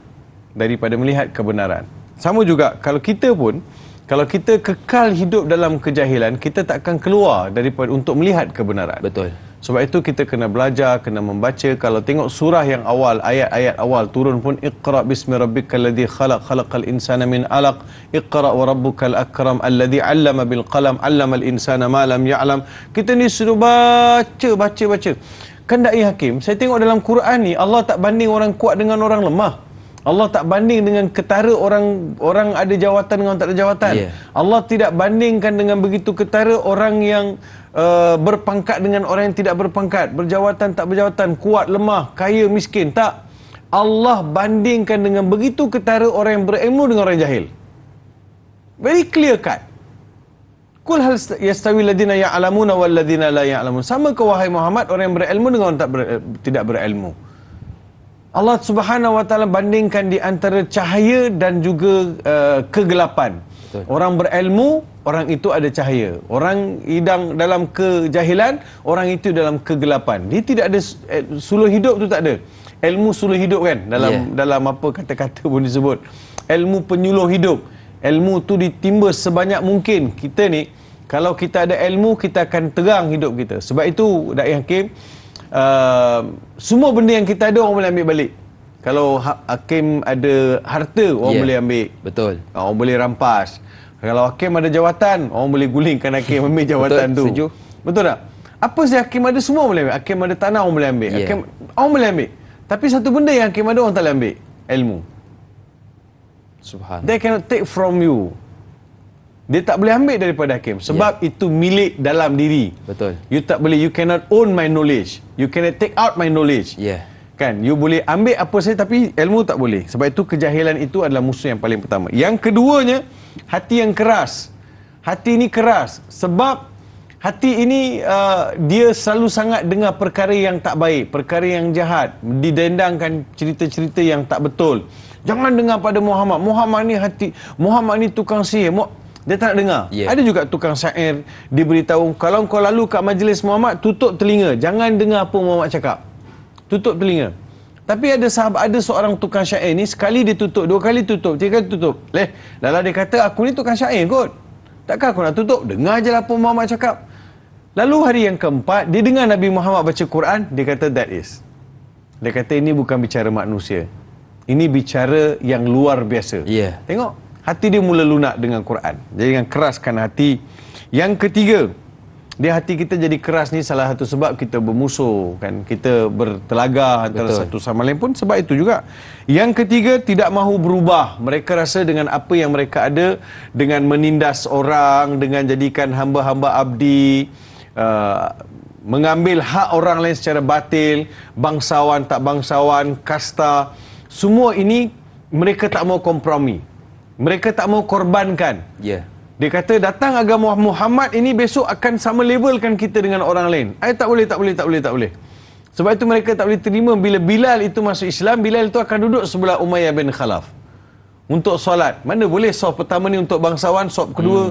daripada melihat kebenaran. Sama juga kalau kita pun, kalau kita kekal hidup dalam kejahilan, kita tak akan keluar daripada untuk melihat kebenaran. Betul. Sebab itu kita kena belajar, kena membaca. Kalau tengok surah yang awal, ayat-ayat awal turun pun, Iqra bismi rabbikal ladzi khalaq, khalaqal insana min 'alaq, Iqra wa rabbukal akram alladzi 'allama bil qalam, 'allamal insana ma lam ya'lam. Kita ni suruh baca. Kan Da'i Hakim, saya tengok dalam Quran ni Allah tak banding orang kuat dengan orang lemah. Allah tak banding dengan ketara orang ada jawatan dengan orang tak ada jawatan. Allah tidak bandingkan dengan begitu ketara orang yang berpangkat dengan orang yang tidak berpangkat, berjawatan tak berjawatan, kuat lemah, kaya miskin. Tak. Allah bandingkan dengan begitu ketara orang yang berilmu dengan orang yang jahil. Very clear cut. Qul hal yastawi alladhina ya'lamuna wal ladzina la ya'lamun. Sama ke wahai Muhammad orang yang berilmu dengan orang tidak berilmu? Allah Subhanahu wa taala bandingkan di antara cahaya dan juga kegelapan. Betul. Orang berilmu, orang itu ada cahaya. Orang hidang dalam kejahilan, orang itu dalam kegelapan. Dia tidak ada suluh hidup tu, tak ada. Ilmu suluh hidup kan dalam apa kata-kata pun disebut. Ilmu penyuluh hidup. Ilmu tu ditimba sebanyak mungkin. Kita ni kalau kita ada ilmu, kita akan terang hidup kita. Sebab itu Da'i Hakim, semua benda yang kita ada orang boleh ambil balik. Kalau hakim ada harta, orang boleh ambil. Betul. Orang boleh rampas. Kalau hakim ada jawatan, orang boleh gulingkan hakim ambil jawatan. Betul, tu. Setuju. Betul tak? Apa sih hakim ada, semua boleh ambil. Hakim ada tanah, orang boleh ambil. Hakim, orang boleh ambil. Tapi satu benda yang hakim ada, orang tak boleh ambil. Ilmu. Subhanallah. They cannot take from you. Dia tak boleh ambil daripada hakim. Sebab itu milik dalam diri. Betul. You tak boleh, you cannot own my knowledge. You cannot take out my knowledge. Kan? You boleh ambil apa saja tapi ilmu tak boleh. Sebab itu kejahilan itu adalah musuh yang paling pertama. Yang keduanya, hati yang keras. Hati ini keras. Sebab hati ini dia selalu sangat dengar perkara yang tak baik, perkara yang jahat, didendangkan cerita-cerita yang tak betul. Jangan dengar pada Muhammad. Muhammad ni Muhammad ni tukang sihir. Dia tak nak dengar. Ada juga tukang syair diberitahu, kalau kau lalu kat majlis Muhammad, tutup telinga, jangan dengar apa Muhammad cakap. Tutup telinga. Tapi ada seorang tukang syair ni, sekali dia tutup, 2 kali tutup, 3 kali tutup. Lalu dia kata, aku ni tukang syair kot. Takkan aku nak tutup? Dengar je lah apa Muhammad cakap. Lalu hari yang keempat, dia dengar Nabi Muhammad baca Quran, dia kata dia kata ini bukan bicara manusia. Ini bicara yang luar biasa. Tengok. Hati dia mula lunak dengan Quran. Jadi dengan keraskan hati. Yang ketiga, hati kita jadi keras ni salah satu sebab kita bermusuh kan. Kita bertelaga antara satu sama lain pun sebab itu juga. Yang ketiga, tidak mahu berubah. Mereka rasa dengan apa yang mereka ada, dengan menindas orang, dengan jadikan hamba-hamba abdi, mengambil hak orang lain secara batil, bangsawan tak bangsawan, kasta, semua ini mereka tak mau kompromi. Mereka tak mau korbankan. Dia kata datang agama Muhammad ini besok akan sama levelkan kita dengan orang lain. Tak boleh. Sebab itu mereka tak boleh terima bila Bilal itu masuk Islam. Bilal itu akan duduk sebelah Umayyah bin Khalaf untuk solat. Mana boleh sop pertama ni untuk bangsawan, sop kedua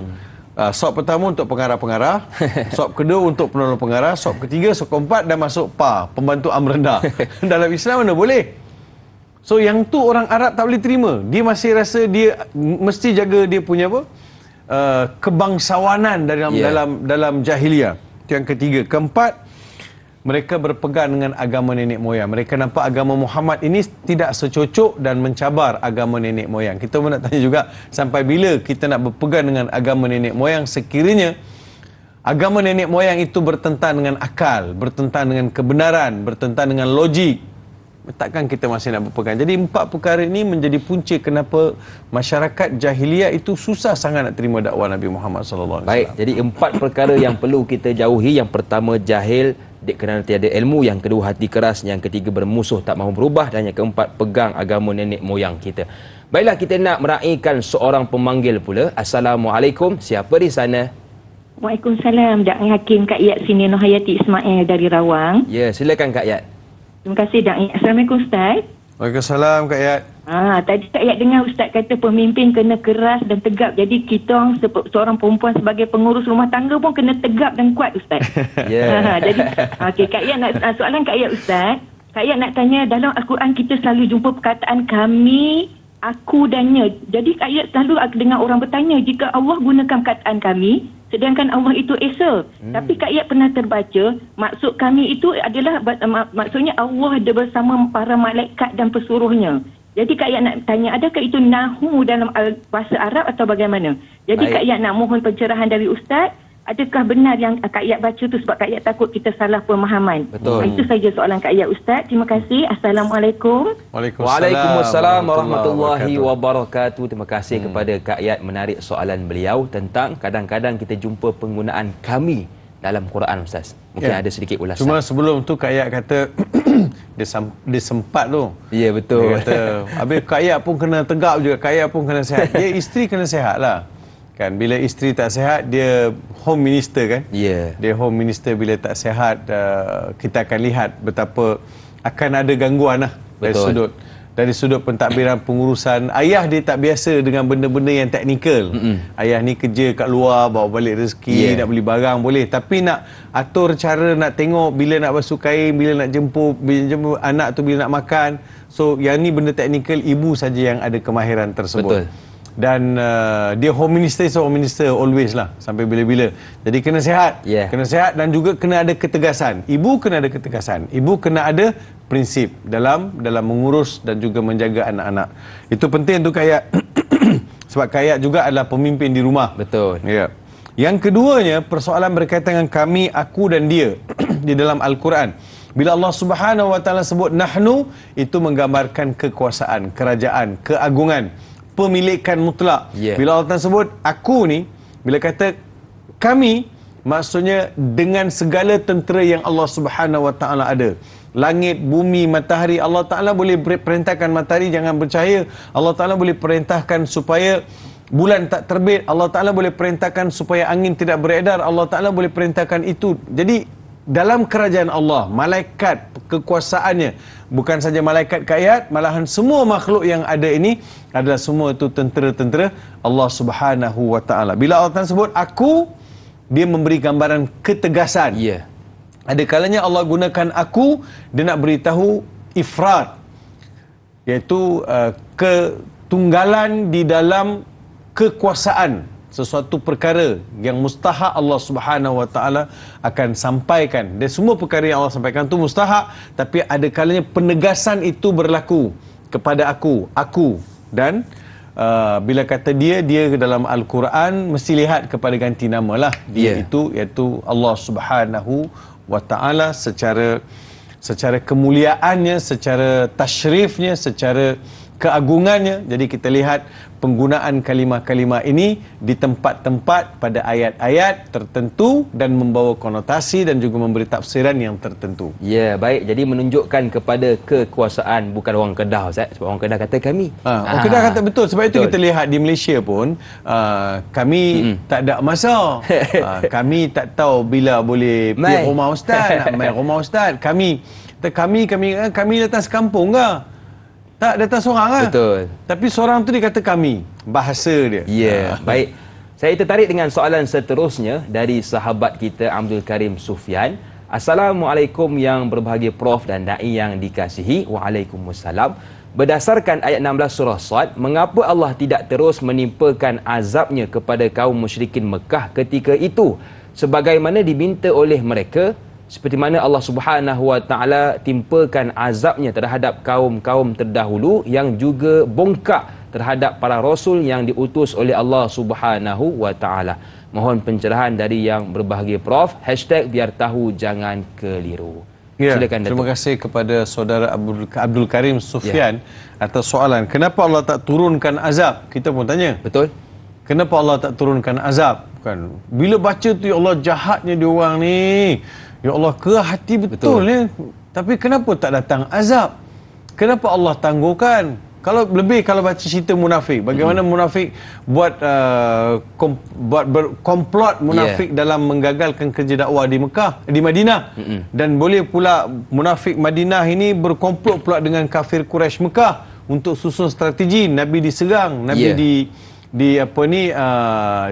sop pertama untuk pengarah-pengarah, sop kedua untuk penolong pengarah, sop ketiga, sop keempat dan masuk pembantu am rendah. Dalam Islam mana boleh? So yang tu orang Arab tak boleh terima. Dia masih rasa dia mesti jaga dia punya apa? Kebangsawanan dalam jahiliah. Itu yang ketiga. Keempat, mereka berpegang dengan agama nenek moyang. Mereka nampak agama Muhammad ini tidak secocok dan mencabar agama nenek moyang. Kita pun nak tanya juga, sampai bila kita nak berpegang dengan agama nenek moyang sekiranya agama nenek moyang itu bertentangan dengan akal, bertentangan dengan kebenaran, bertentangan dengan logik. Takkan kita masih nak berpegang. Jadi 4 perkara ini menjadi punca kenapa masyarakat jahiliah itu susah sangat nak terima dakwah Nabi Muhammad SAW. Baik, jadi 4 perkara yang perlu kita jauhi. Yang pertama, jahil kerana tiada ilmu. Yang kedua, hati keras. Yang ketiga, bermusuh tak mahu berubah. Dan yang keempat, pegang agama nenek moyang kita. Baiklah, kita nak meraihkan seorang pemanggil pula. Assalamualaikum, siapa di sana? Waalaikumsalam, Da'i Hakim, Kak Yat sini, Nohayati Ismail dari Rawang. Ya, silakan Kak Yat. Terima kasih, Da'i. Assalamualaikum, Ustaz. Waalaikumsalam, Kak Yat. Tadi Kak Yat dengar Ustaz kata pemimpin kena keras dan tegap. Jadi kita seorang perempuan sebagai pengurus rumah tangga pun kena tegap dan kuat, Ustaz. Ya. Jadi, Kak Yat nak soalan Kak Yat, Ustaz. Kak Yat nak tanya, dalam Al-Quran kita selalu jumpa perkataan kami, aku dan nya. Jadi Kak Yat selalu dengar orang bertanya, jika Allah gunakan perkataan kami, sedangkan Allah itu Esa. Tapi Kak Yat pernah terbaca, maksud kami itu adalah, maksudnya Allah ada bersama para malaikat dan pesuruhnya. Jadi Kak Yat nak tanya, adakah itu nahu dalam bahasa Arab atau bagaimana? Jadi Kak Yat nak mohon pencerahan dari Ustaz. Adakah benar yang Kak Yat baca tu sebab Kak Yat takut kita salah pemahaman? Betul. Itu saja soalan Kak Yat, Ustaz. Terima kasih. Assalamualaikum. Waalaikumsalam warahmatullahi wabarakatuh. Terima kasih kepada Kak Yat menarik soalan beliau tentang kadang-kadang kita jumpa penggunaan kami dalam Quran, Ustaz. Mungkin ada sedikit ulasan. Cuma sebelum tu Kak Yat kata dia sempat tu. Ya, betul. Dia kata, habis Kak Yat pun kena tegap juga. Kak Yat pun kena sihat. Dia isteri kena sihat lah. Kan, bila isteri tak sihat, dia home minister kan. Ya. Dia home minister, bila tak sihat, kita akan lihat betapa akan ada gangguan lah dari sudut pentadbiran pengurusan. Ayah dia tak biasa dengan benda-benda yang teknikal. Ayah ni kerja kat luar, bawa balik rezeki, nak beli barang boleh, tapi nak atur cara, nak tengok bila nak basuh kain, bila nak jemput anak tu, bila nak makan. So yang ni benda teknikal, ibu saja yang ada kemahiran tersebut. Betul. Dan dia home minister always lah, sampai bila-bila. Jadi kena sihat, kena sihat, dan juga kena ada ketegasan. Ibu kena ada ketegasan, ibu kena ada prinsip dalam mengurus dan juga menjaga anak-anak. Itu penting tu Kak Yat. Sebab Kak Yat juga adalah pemimpin di rumah. Betul. Ya. Yang keduanya, persoalan berkaitan dengan kami, aku dan dia di dalam Al-Quran. Bila Allah Subhanahu Wa Taala sebut nahnu, itu menggambarkan kekuasaan, kerajaan, keagungan, pemilikan mutlak. Bila Allah sebut aku ni, bila kata kami, maksudnya dengan segala tentera yang Allah Subhanahu Wa Taala ada. Langit, bumi, matahari, Allah Taala boleh perintahkan matahari jangan bercahaya. Allah Taala boleh perintahkan supaya bulan tak terbit. Allah Taala boleh perintahkan supaya angin tidak beredar. Allah Taala boleh perintahkan itu. Jadi dalam kerajaan Allah, malaikat, kekuasaannya, bukan saja malaikat Kak Yat, malahan semua makhluk yang ada ini adalah semua itu tentera-tentera Allah Subhanahu Wa Taala. Bila Allah Taala sebut aku, dia memberi gambaran ketegasan. Ada kalanya Allah gunakan aku, dia nak beritahu ifrat, iaitu ketunggalan di dalam kekuasaan. Sesuatu perkara yang mustahak Allah Subhanahu Wa Taala akan sampaikan. Dan semua perkara yang Allah sampaikan itu mustahak, tapi ada kalanya penegasan itu berlaku kepada aku. Dan bila kata dia dalam Al-Quran, mesti lihat kepada ganti nama lah. Dia itu, iaitu Allah Subhanahu Wa Taala secara kemuliaannya, secara tashrifnya, secara keagungannya. Jadi kita lihat penggunaan kalimah-kalimah ini di tempat-tempat pada ayat-ayat tertentu dan membawa konotasi dan juga memberi tafsiran yang tertentu. Ya, baik. Jadi menunjukkan kepada kekuasaan, bukan orang Kedah, Ustaz. Sebab orang Kedah kata kami. Orang Kedah kata betul. Sebab itu kita lihat di Malaysia pun, kami tak ada masa. Kami tak tahu bila boleh pergi rumah ustaz, nak main rumah ustaz. Kami datang sekampung ke? Tak, datang seorang lah. Betul. Tapi seorang tu dia kata kami. Bahasa dia. Baik. Saya tertarik dengan soalan seterusnya dari sahabat kita Abdul Karim Sufyan. Assalamualaikum yang berbahagia Prof dan Da'i yang dikasihi. Waalaikumsalam. Berdasarkan ayat 16 surah Sad, mengapa Allah tidak terus menimpakan azabnya kepada kaum musyrikin Mekah ketika itu sebagaimana diminta oleh mereka, seperti mana Allah Subhanahu wa taala timpakan azabnya terhadap kaum-kaum terdahulu yang juga bongkak terhadap para rasul yang diutus oleh Allah Subhanahu wa taala. Mohon pencerahan dari yang berbahagia Prof. #biar tahu jangan keliru. Ya, Silakan, terima Datuk. kasih kepada saudara Abdul Karim Sufyan atas soalan. Kenapa Allah tak turunkan azab? Kita pun tanya. Betul? Kenapa Allah tak turunkan azab? Kan bila baca tu, ya Allah, jahatnya dia orang ni. Ya Allah, kerah hati betul ya. Tapi kenapa tak datang azab? Kenapa Allah tangguhkan? Kalau baca cerita munafik, bagaimana munafik buat berkomplot munafik dalam menggagalkan kerja dakwah di Mekah, di Madinah. Dan boleh pula munafik Madinah ini berkomplot pula dengan kafir Quraisy Mekah untuk susun strategi. Nabi diserang, Nabi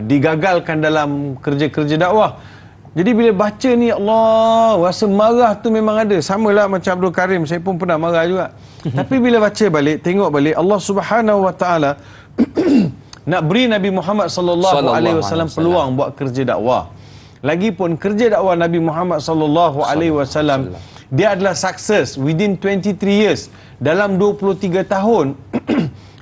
digagalkan dalam kerja-kerja dakwah. Jadi bila baca ni, Allah, rasa marah tu memang ada. Samalah macam Abdul Karim, saya pun pernah marah juga. Tapi bila baca balik, tengok balik, Allah Subhanahu wa taala nak beri Nabi Muhammad sallallahu alaihi wasallam peluang buat kerja dakwah. Lagipun kerja dakwah Nabi Muhammad sallallahu alaihi wasallam dia adalah sukses within 23 years. Dalam 23 tahun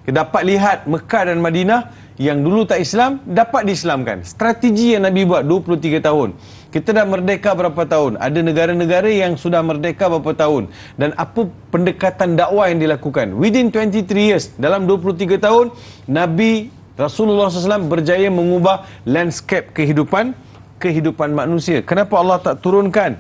dapat lihat Mekah dan Madinah yang dulu tak Islam dapat diislamkan. Strategi yang Nabi buat 23 tahun. Kita dah merdeka berapa tahun? Ada negara-negara yang sudah merdeka berapa tahun? Dan apa pendekatan dakwah yang dilakukan? Within 23 years, dalam 23 tahun, Nabi Rasulullah SAW berjaya mengubah landscape kehidupan manusia. Kenapa Allah tak turunkan?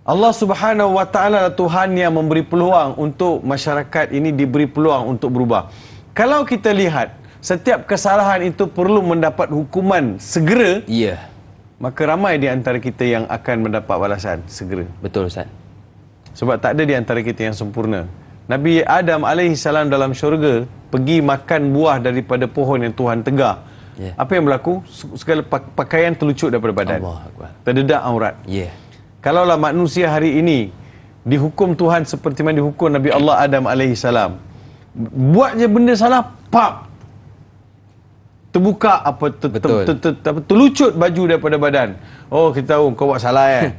Allah Subhanahu wa taala Tuhan yang memberi peluang untuk masyarakat ini diberi peluang untuk berubah. Kalau kita lihat setiap kesalahan itu perlu mendapat hukuman segera, maka ramai di antara kita yang akan mendapat balasan segera. Betul, Ustaz. Sebab tak ada di antara kita yang sempurna. Nabi Adam alaihissalam dalam syurga pergi makan buah daripada pohon yang Tuhan tegar. Apa yang berlaku? Segala pakaian terlucut daripada badan. Terdedak aurat. Kalaulah manusia hari ini dihukum Tuhan seperti mana dihukum Nabi Allah Adam alaihissalam, buat je benda salah, pap, terbuka terlucut baju daripada badan. Oh, kita tahu kau buat salah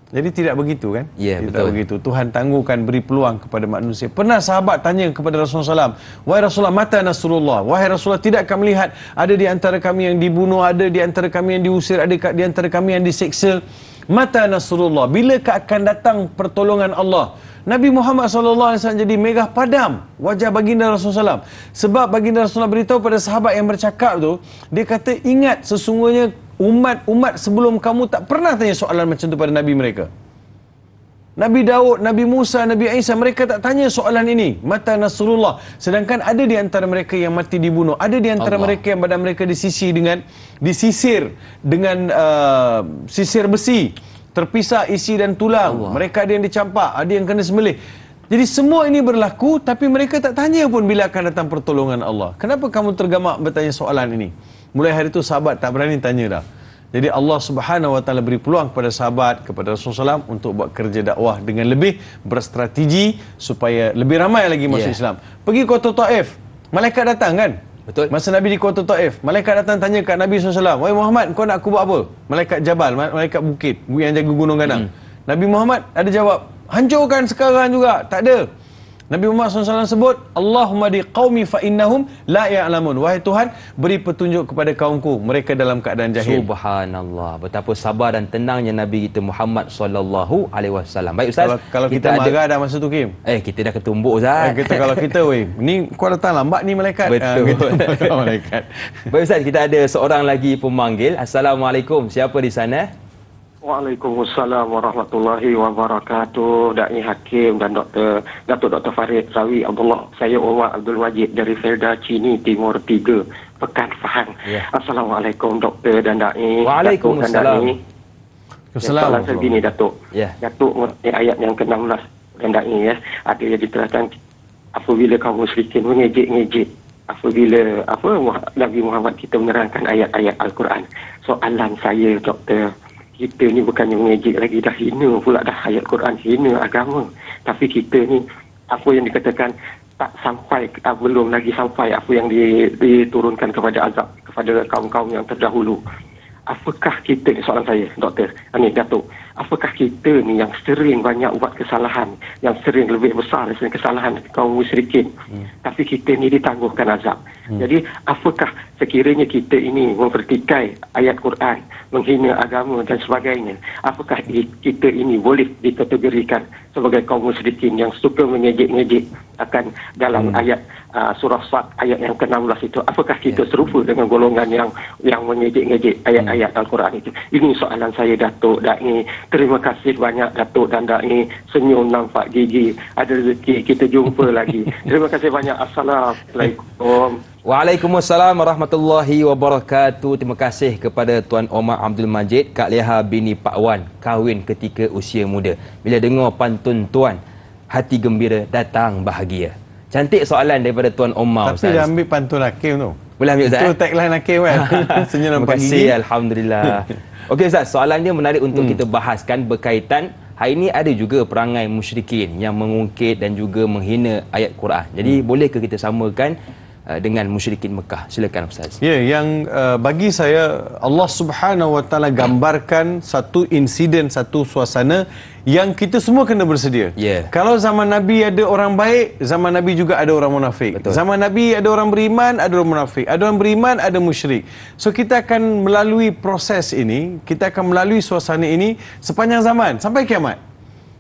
Jadi tidak begitu kan? Tidak begitu. Tuhan tangguhkan, beri peluang kepada manusia. Pernah sahabat tanya kepada Rasulullah SAW, wahai Rasulullah, mata Nasrullah? Wahai Rasulullah, tidak kami lihat ada di antara kami yang dibunuh, ada di antara kami yang diusir, ada di antara kami yang diseksa. Mata Nasrullah? Bilakah akan datang pertolongan Allah? Nabi Muhammad SAW jadi megah padam wajah baginda Rasulullah SAW. Sebab baginda Rasulullah beritahu pada sahabat yang bercakap tu, dia kata, ingat sesungguhnya umat-umat sebelum kamu tak pernah tanya soalan macam tu pada Nabi mereka. Nabi Daud, Nabi Musa, Nabi Isa, mereka tak tanya soalan ini. Mata Nasrullah. Sedangkan ada di antara mereka yang mati dibunuh. Ada di antara mereka yang badan mereka disisir dengan sisir besi. Terpisah isi dan tulang. Mereka ada yang dicampak, ada yang kena sembelih. Jadi semua ini berlaku, tapi mereka tak tanya pun bila akan datang pertolongan Allah. Kenapa kamu tergamak bertanya soalan ini? Mulai hari itu sahabat tak berani tanya dah. Jadi Allah Subhanahu wa taala beri peluang kepada sahabat, kepada Rasulullah SAW untuk buat kerja dakwah dengan lebih berstrategi supaya lebih ramai lagi masuk Islam. Pergi kota Taif, malaikat datang kan? Betul. Masa Nabi di kota Taif, malaikat datang tanya kat Nabi SAW, wahai Muhammad, kau nak aku buat apa? Malaikat Jabal, malaikat bukit yang jaga gunung Ganang. Nabi Muhammad ada jawab, hancurkan sekarang juga. Tak ada. Nabi Muhammad SAW sebut, Allahumma di qaumi fa innahum la ya'lamun. Wahai Tuhan, beri petunjuk kepada kaumku, mereka dalam keadaan jahil. Subhanallah. Betapa sabar dan tenangnya Nabi kita Muhammad SAW. Baik Ustaz. Kalau kita marah dah masa tu, Kim. Kita dah ketumbuk Ustaz. Kalau kita, ni kau datang lambat ni malaikat. Betul. Malaikat. Baik Ustaz, kita ada seorang lagi pemanggil. Assalamualaikum. Siapa di sana? Waalaikumsalam warahmatullahi wabarakatuh. Da'i Hakim dan Datuk Dr. Farid Rawi Abdullah. Saya Umar Abdul Wajid dari Felda Cini Timur 3, Pekan Fahang. Assalamualaikum Doktor dan Da'i. Waalaikumsalam. Soalan saya begini Datuk. Datuk mengenai ayat yang ke-16 dan Da'i ada yang diterangkan, apabila kaum musyrikin mengejek-ngejek apabila Nabi Muhammad kita menerangkan ayat-ayat Al-Quran. Soalan saya Doktor, kita ni bukannya mengejek lagi, dah hina pula dah ayat Quran, hina agama. Tapi kita ni apa yang dikatakan tak sampai, belum lagi sampai apa yang diturunkan kepada azab kepada kaum-kaum yang terdahulu. Apakah kita, soalan saya, Doktor, Datuk, apakah kita ni yang sering banyak buat kesalahan, yang sering lebih besar daripada kesalahan kaum musyrikin, tapi kita ni ditangguhkan azab. Jadi, apakah sekiranya kita ini mempertikai ayat Quran, menghina agama dan sebagainya, apakah kita ini boleh dikategorikan sebagai kaum musyrikin yang suka mengejek-ngejek akan dalam ayat surah Sad ayat yang ke-16 itu? Apakah kita serupa dengan golongan yang mengejek-ngejek ayat-ayat Al-Quran itu? Ini soalan saya, Datuk Da'i. Terima kasih banyak, Datuk dan Da'i. Senyum nampak gigi. Ada rezeki kita jumpa lagi. Terima kasih banyak. Assalamualaikum. Waalaikumsalam warahmatullahi wabarakatuh. Terima kasih kepada Tuan Omar Abdul Majid, Kak Leha bini Pak Wan, kahwin ketika usia muda. Bila dengar pantun Tuan, hati gembira, datang bahagia. Cantik soalan daripada Tuan Omar. Tapi dah ambil pantun Hakim tu. Boleh ambil, Ustaz? Itu tagline Hakim kan. Senyum nampak gigi. Terima kasih, Alhamdulillah. Okey Ustaz, soalan dia menarik untuk kita bahaskan berkaitan. Hari ini ada juga perangai musyrikin yang mengungkit dan juga menghina ayat Quran. Jadi bolehkah kita samakan dengan musyrikin Mekah? Silakan Ustaz. Ya, yang bagi saya Allah Subhanahu Wa Taala gambarkan satu insiden, satu suasana yang kita semua kena bersedia. Kalau zaman Nabi ada orang baik, zaman Nabi juga ada orang munafik. Betul. Zaman Nabi ada orang beriman, ada orang munafik. Ada orang beriman, ada musyrik. So kita akan melalui proses ini, kita akan melalui suasana ini sepanjang zaman sampai kiamat.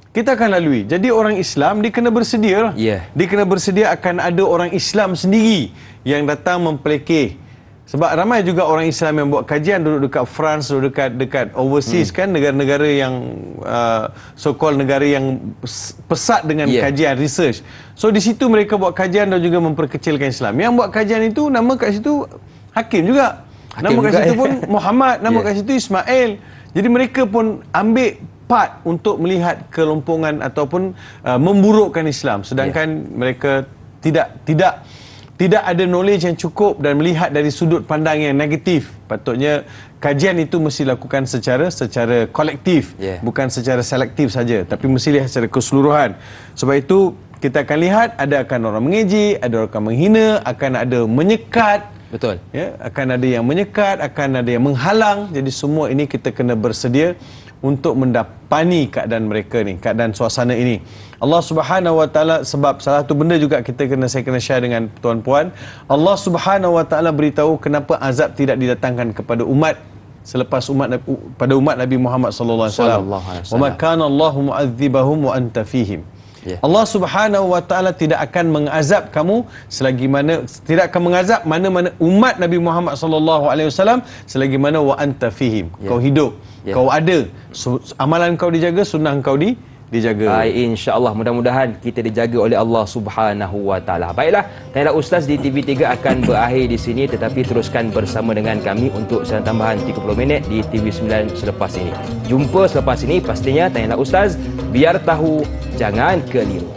Kita akan lalui. Jadi orang Islam dia kena bersedia. Dia kena bersedia akan ada orang Islam sendiri yang datang mempelekeh. Sebab ramai juga orang Islam yang buat kajian duduk dekat France, duduk dekat overseas kan, negara-negara yang so-called negara yang pesat dengan kajian research. So di situ mereka buat kajian dan juga memperkecilkan Islam. Yang buat kajian itu nama kat situ Hakim juga. Nama kat situ pun Muhammad, nama kat situ Ismail. Jadi mereka pun ambil part untuk melihat kelompongan ataupun memburukkan Islam, sedangkan mereka tidak ada knowledge yang cukup dan melihat dari sudut pandang yang negatif. Patutnya kajian itu mesti dilakukan secara kolektif, bukan secara selektif saja, tapi mesti lihat secara keseluruhan. Sebab itu kita akan lihat ada akan orang mengejek, ada orang akan menghina, akan ada menyekat. Betul. Ya, akan ada yang menyekat, akan ada yang menghalang. Jadi semua ini kita kena bersedia untuk mendapani keadaan mereka ni, keadaan suasana ini. Allah Subhanahu Wa Taala, sebab salah satu benda juga saya kena share dengan tuan-puan. Allah Subhanahu Wa Taala beritahu kenapa azab tidak didatangkan kepada umat selepas pada umat Nabi Muhammad sallallahu alaihi wasallam. Wa ma kana Allahu mu'adzibahum wa anta fihim. Allah Subhanahu Wa Taala tidak akan mengazab kamu selagi mana, tidak akan mengazab mana-mana umat Nabi Muhammad sallallahu alaihi wasallam selagi mana wa anta fihim. Kau hidup, kau ada, amalan kau dijaga, sunnah kau dijaga. InsyaAllah, mudah-mudahan kita dijaga oleh Allah Subhanahu Wa Taala. Baiklah, Tanya Ustaz di TV3 akan berakhir di sini, tetapi teruskan bersama dengan kami untuk siaran tambahan 30 minit di TV9 selepas ini. Jumpa selepas ini pastinya. Tanya Ustaz, biar tahu, jangan keliru.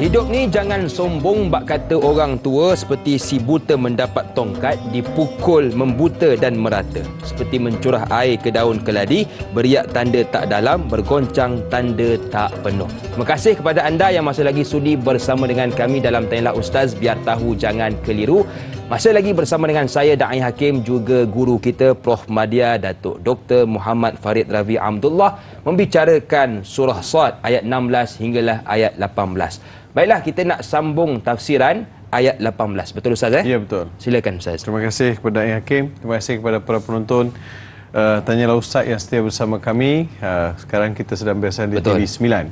Hidup ni jangan sombong bak kata orang tua, seperti si buta mendapat tongkat, dipukul, membuta dan merata. Seperti mencurah air ke daun keladi, beriak tanda tak dalam, bergoncang tanda tak penuh. Terima kasih kepada anda yang masih lagi sudi bersama dengan kami dalam Tanyalah Ustaz, biar tahu jangan keliru. Masih lagi bersama dengan saya, Da'i Hakim, juga guru kita Prof. Madya Datuk Dr. Muhammad Farid Ravi Abdullah, membicarakan surah Sad ayat 16 hinggalah ayat 18. Baiklah, kita nak sambung tafsiran ayat 18. Betul Ustaz? Ya, betul. Silakan Ustaz. Terima kasih kepada Da'i Hakim. Terima kasih kepada para penonton Tanyalah Ustaz yang setia bersama kami. Sekarang kita sedang bersama di TV9.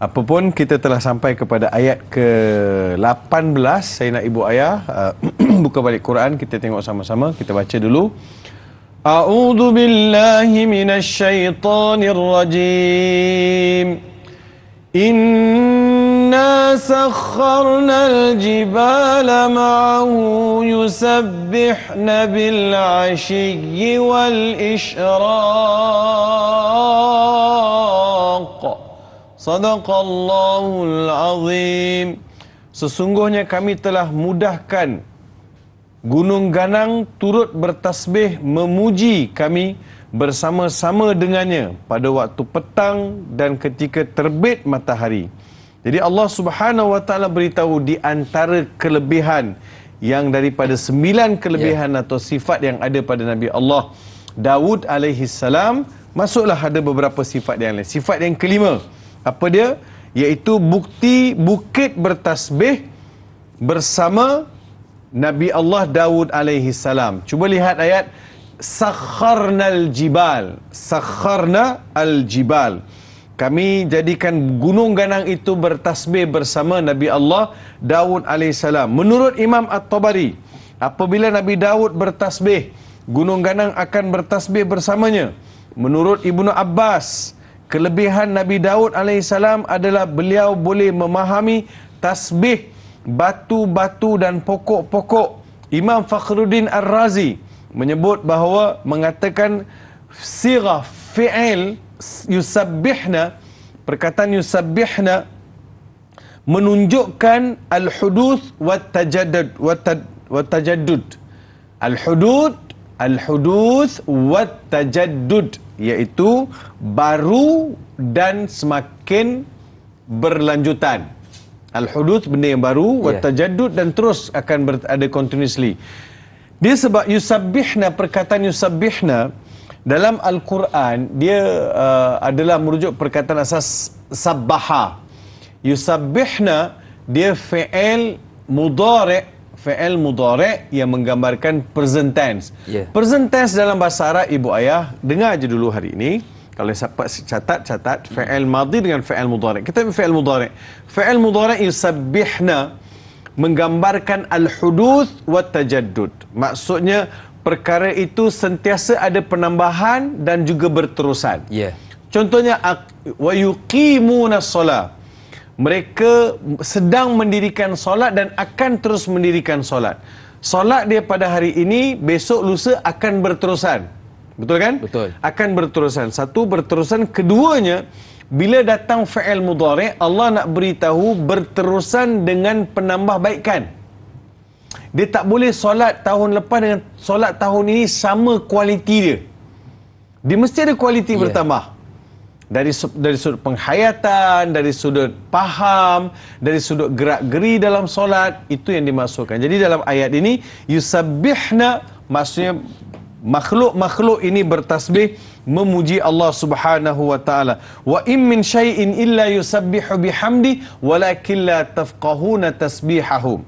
Apapun, kita telah sampai kepada ayat ke-18. Saya nak ibu ayah buka balik Quran, kita tengok sama-sama. Kita baca dulu. A'udzu billahi minasy syaithanir rajim. Inna Inna sakharna al-jibala ma'ahu yusabbihna bil-'ashiyyi wal-ishraq. Sadaqallahul azim. Sesungguhnya kami telah mudahkan gunung ganang turut bertasbih memuji kami bersama-sama dengannya pada waktu petang dan ketika terbit matahari. Jadi Allah Subhanahu wa taala beritahu di antara kelebihan yang daripada 9 kelebihan atau sifat yang ada pada Nabi Allah Daud alaihi salam, masuklah ada beberapa sifat yang lain. Sifat yang kelima, apa dia? Iaitu bukti bukit bertasbih bersama Nabi Allah Daud alaihi salam. Cuba lihat ayat sakharnal jibal. Sakharna al-jibal. Kami jadikan gunung ganang itu bertasbih bersama Nabi Allah Daud alaihi salam. Menurut Imam At-Tabari, apabila Nabi Daud bertasbih, gunung ganang akan bertasbih bersamanya. Menurut Ibnu Abbas, kelebihan Nabi Daud alaihissalam adalah beliau boleh memahami tasbih batu-batu dan pokok-pokok. Imam Fakhruddin Ar-Razi menyebut bahawa mengatakan sirah fi'il yusabbihna, perkataan yusabbihna menunjukkan al-huduth wa tajaddud. Al-huduth wa tajaddud, iaitu baru dan semakin berlanjutan. Al-huduth, benda yang baru, wa tajaddud, dan terus akan ada continuously. Dia sebab yusabbihna, perkataan yusabbihna dalam Al-Quran dia adalah merujuk perkataan asas sabbaha. Yusabbihna dia fi'il mudhari', fi'il mudhari' yang menggambarkan present tense. Present tense dalam bahasa Arab, ibu ayah, dengar je dulu hari ini. Kalau siapa catat fi'il madhi dengan fi'il mudhari'. Kita fi'il mudhari'. Fi'il mudhari' yusabbihna menggambarkan al-huduth wa tajaddud. Maksudnya perkara itu sentiasa ada penambahan dan juga berterusan. Contohnya wa yuqimuna shalah. Mereka sedang mendirikan solat dan akan terus mendirikan solat. Solat dia pada hari ini, besok lusa akan berterusan. Betul kan? Betul. Akan berterusan. Satu, berterusan. Keduanya, bila datang fi'il mudhari', Allah nak beritahu berterusan dengan penambahbaikan. Dia tak boleh solat tahun lepas dengan solat tahun ini sama kualiti dia. Dia mesti ada kualiti bertambah. Dari sudut penghayatan, dari sudut faham, dari sudut gerak-geri dalam solat, itu yang dimaksudkan. Jadi dalam ayat ini yusabbihna, maksudnya makhluk-makhluk ini bertasbih memuji Allah Subhanahu wa taala. Wa in min syai'in illa yusabbihu bihamdi walakin la tafqahuna tasbihahum.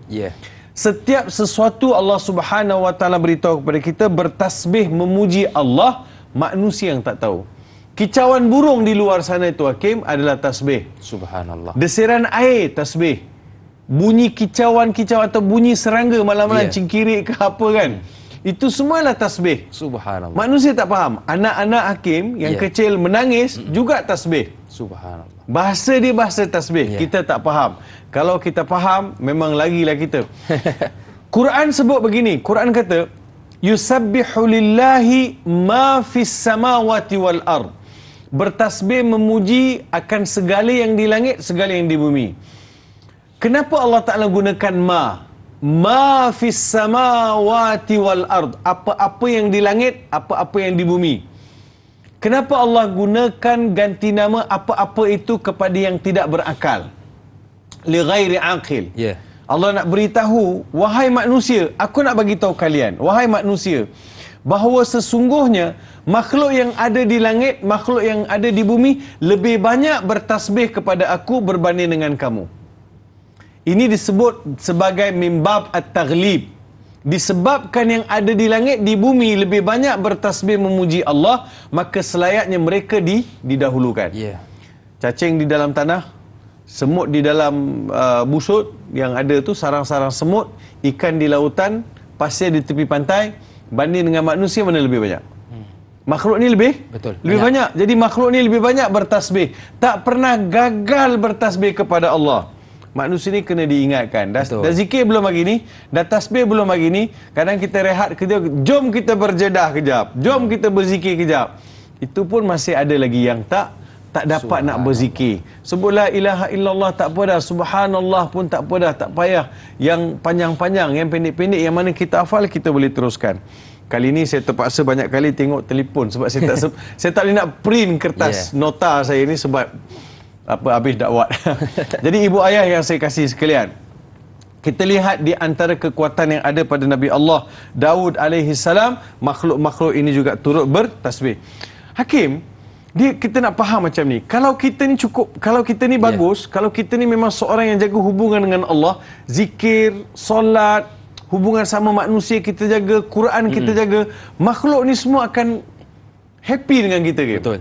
Setiap sesuatu Allah Subhanahu wa taala beritahu kepada kita bertasbih memuji Allah, manusia yang tak tahu. Kicauan burung di luar sana itu, Hakim, adalah tasbih. Subhanallah. Desiran air, tasbih. Bunyi kicauan atau bunyi serangga malam-malam, cingkirik ke apa kan, itu semualah tasbih. Subhanallah. Manusia tak faham. Anak-anak Hakim yang kecil menangis juga tasbih. Subhanallah. Bahasa dia bahasa tasbih. Kita tak faham. Kalau kita faham, memang lagilah kita. Quran sebut begini. Quran kata, yusabbihu lillahi ma fis samawati wal ard. Bertasbih memuji akan segala yang di langit, segala yang di bumi. Kenapa Allah Ta'ala gunakan ma fis samawati wal ard? Apa-apa yang di langit, apa-apa yang di bumi. Kenapa Allah gunakan ganti nama apa-apa itu kepada yang tidak berakal? Li ghairi aqil. Allah nak beritahu, wahai manusia, aku nak bagi tahu kalian, wahai manusia, bahawa sesungguhnya makhluk yang ada di langit, makhluk yang ada di bumi lebih banyak bertasbih kepada aku berbanding dengan kamu. Ini disebut sebagai mimbab at-taghlib. Disebabkan yang ada di langit, di bumi lebih banyak bertasbih memuji Allah, maka selayaknya mereka didahulukan. Cacing di dalam tanah, semut di dalam busut yang ada tu, sarang-sarang semut, ikan di lautan, pasir di tepi pantai, banding dengan manusia, mana lebih banyak? Makhluk ni lebih banyak. Jadi makhluk ni lebih banyak bertasbih. Tak pernah gagal bertasbih kepada Allah. manusia ni kena diingatkan. Dah zikir belum lagi ni, dah tasbih belum lagi ni, kadang kita rehat kejap, jom kita berjedah kejap, jom kita berzikir kejap. Itu pun masih ada lagi yang tak dapat nak berzikir. Sebut la ilaha illallah tak apa dah, subhanallah pun tak apa dah, tak payah yang panjang-panjang, yang pendek-pendek, yang mana kita hafal kita boleh teruskan. Kali ni saya terpaksa banyak kali tengok telefon sebab saya tak boleh nak print kertas nota saya ni sebab habis dakwat. Jadi ibu ayah yang saya kasih sekalian, kita lihat di antara kekuatan yang ada pada Nabi Allah Daud alaihi salam, makhluk-makhluk ini juga turut bertasbih. Hakim, kita nak faham macam ni. Kalau kita ni cukup, kalau kita ni bagus, kalau kita ni memang seorang yang jaga hubungan dengan Allah, zikir, solat, hubungan sama manusia kita jaga, Quran kita jaga, makhluk ni semua akan happy dengan kita. Betul.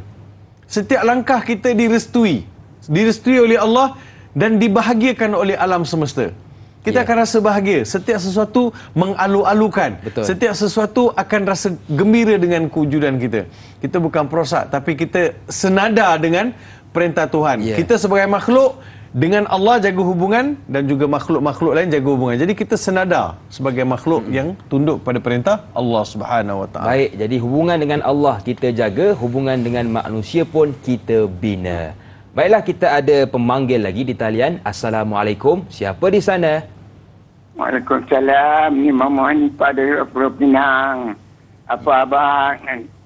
Setiap langkah kita direstui oleh Allah dan dibahagiakan oleh alam semesta. Kita akan rasa bahagia. Setiap sesuatu mengalu-alukan. Betul. Setiap sesuatu akan rasa gembira dengan kewujudan kita. Kita bukan perosak, tapi kita senada dengan perintah Tuhan. Kita sebagai makhluk dengan Allah jaga hubungan dan juga makhluk-makhluk lain jaga hubungan. Jadi kita senada sebagai makhluk yang tunduk pada perintah Allah Subhanahu Wa Taala. Baik, jadi hubungan dengan Allah kita jaga, hubungan dengan manusia pun kita bina. Baiklah, kita ada pemanggil lagi di talian. Assalamualaikum. Siapa di sana? Waalaikumsalam. Ni Mama Hanifah dari Pulau Pinang. Apa abang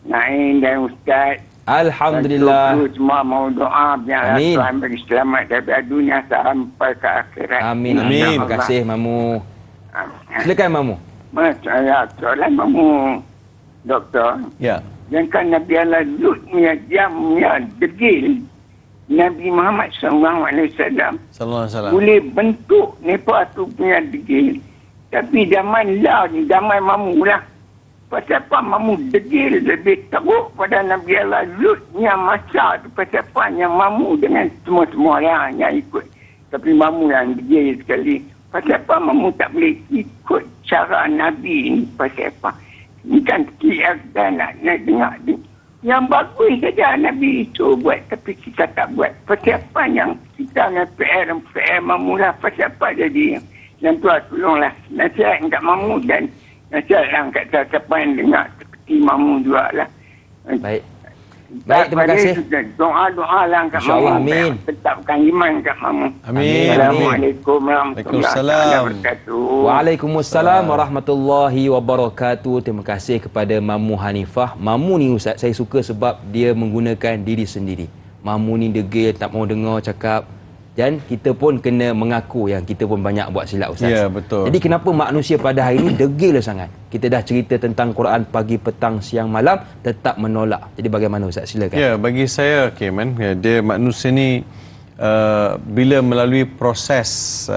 Naim dan Ustaz? Alhamdulillah. Semua mau doa biar Tuhan bagi selamat dari dunia sampai ke akhirat. Amin. Amin. Terima kasih Mamu. Silakan Mamu. Soalan Mamu, Doktor. Ya. Yang kan Nabi Allah Lut punya jamnya degil. Nabi Muhammad SAW boleh bentuk Nepal tu punya degil. Tapi zaman lah ni, zaman Mamu lah. Pasal apa Mamu degil lebih teruk pada Nabi Allah Lut yang masa tu. Pasal apa yang Mamu dengan semua-semua orang yang ikut. Tapi Mamu yang degil sekali. Pasal apa Mamu tak boleh ikut cara Nabi ni. Pasal apa? Ini kan kita nak dengar ni. Yang bagus saja Nabi itu buat, tapi kita tak buat. Pasal apa yang kita dengan PR Mamu lah. Pasal apa jadi yang Tuhan tolonglah. Nasihat kat Mamu dan nasihat yang kat siapa yang dengar seperti Mamu juga lah. Baik. Baik, terima kasih. Doa-doa lah kat Mamu. InsyaAllah, amin. Tetapkan iman kat Mamu. Amin. Assalamualaikum warahmatullahi wabarakatuh. Waalaikumsalam warahmatullahi wabarakatuh. Terima kasih kepada Mamu Hanifah. Mamu ni Ustaz, saya suka sebab dia menggunakan diri sendiri. Mamu ni degil, tak mau dengar cakap. Dan kita pun kena mengaku yang kita pun banyak buat silap Ustaz. Ya, betul. Jadi kenapa manusia pada hari ini degil sangat? Kita dah cerita tentang Quran pagi, petang, siang, malam, tetap menolak. Jadi bagaimana Ustaz? Silakan. Ya, bagi saya dia manusia ni bila melalui proses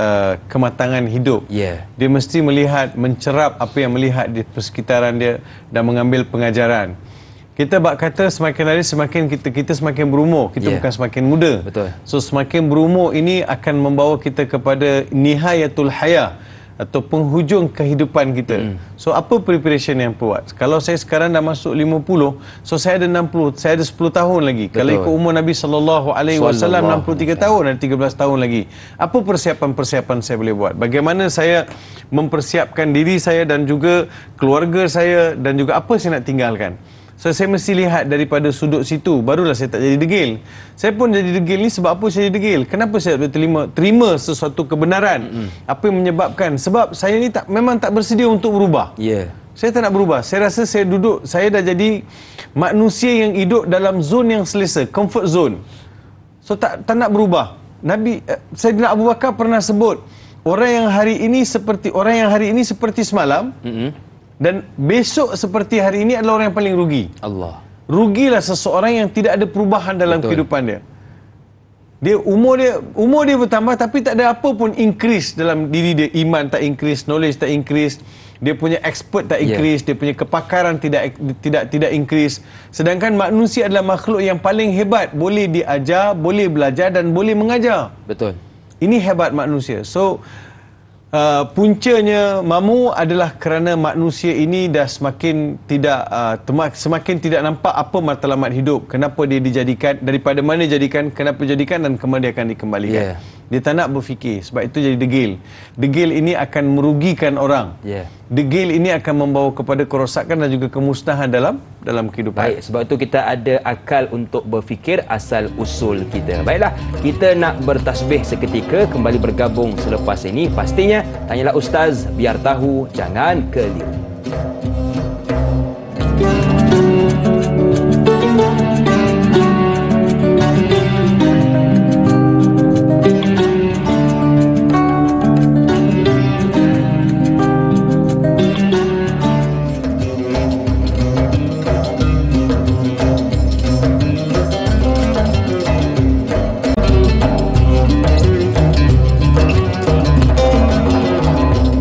kematangan hidup, dia mesti mencerap apa yang melihat di persekitaran dia dan mengambil pengajaran. Kita kata semakin hari semakin kita semakin berumur, kita bukan semakin muda. Betul. So semakin berumur ini akan membawa kita kepada nihayatul hayah atau penghujung kehidupan kita. So apa preparation yang buat? Kalau saya sekarang dah masuk 50, so saya ada 60, saya ada 10 tahun lagi. Betul. Kalau ikut umur Nabi sallallahu alaihi wasallam 63 tahun, ada 13 tahun lagi. Apa persiapan-persiapan saya boleh buat? Bagaimana saya mempersiapkan diri saya dan juga keluarga saya dan juga apa saya nak tinggalkan? So saya mesti lihat daripada sudut situ, barulah saya tak jadi degil. Saya pun jadi degil ni sebab apa saya jadi degil? Kenapa saya terima sesuatu kebenaran? Apa yang menyebabkan? Sebab saya ni memang tak bersedia untuk berubah. Saya tak nak berubah. Saya rasa saya dah jadi manusia yang hidup dalam zon yang selesa, comfort zone. So tak nak berubah. Sayyidina Abu Bakar pernah sebut, orang yang hari ini seperti semalam. Dan besok seperti hari ini adalah orang yang paling rugi. Allah. Rugilah seseorang yang tidak ada perubahan dalam kehidupan dia. Umur dia bertambah tapi tak ada apa pun increase dalam diri dia. Iman tak increase, knowledge tak increase, dia punya expert tak increase, dia punya kepakaran tidak increase. Sedangkan manusia adalah makhluk yang paling hebat, boleh diajar, boleh belajar dan boleh mengajar. Betul. Ini hebat manusia. So puncanya Mamu adalah kerana manusia ini dah semakin tidak nampak apa matlamat hidup, kenapa dia dijadikan, daripada mana dijadikan, kenapa dijadikan dan kemana dia akan dikembalikan. Dia tak nak berfikir. Sebab itu jadi degil. Degil ini akan merugikan orang. Degil ini akan membawa kepada kerosakan dan juga kemusnahan dalam kehidupan. Baik, sebab itu kita ada akal untuk berfikir asal usul kita. Baiklah, kita nak bertasbih seketika, kembali bergabung selepas ini. Pastinya, tanyalah Ustaz, biar tahu, jangan keliru.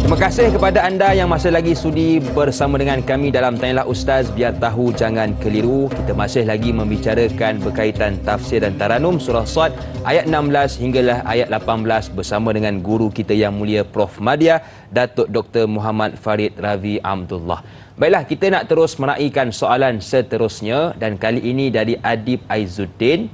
Terima kasih kepada anda yang masih lagi sudi bersama dengan kami dalam Tanyalah Ustaz, biar tahu jangan keliru. Kita masih lagi membicarakan berkaitan tafsir dan taranum surah Sad ayat 16 hinggalah ayat 18 bersama dengan guru kita yang mulia Prof Madya, Datuk Dr. Muhammad Farid Ravi Abdullah. Baiklah, kita nak terus meraihkan soalan seterusnya dan kali ini dari Adib Aizuddin.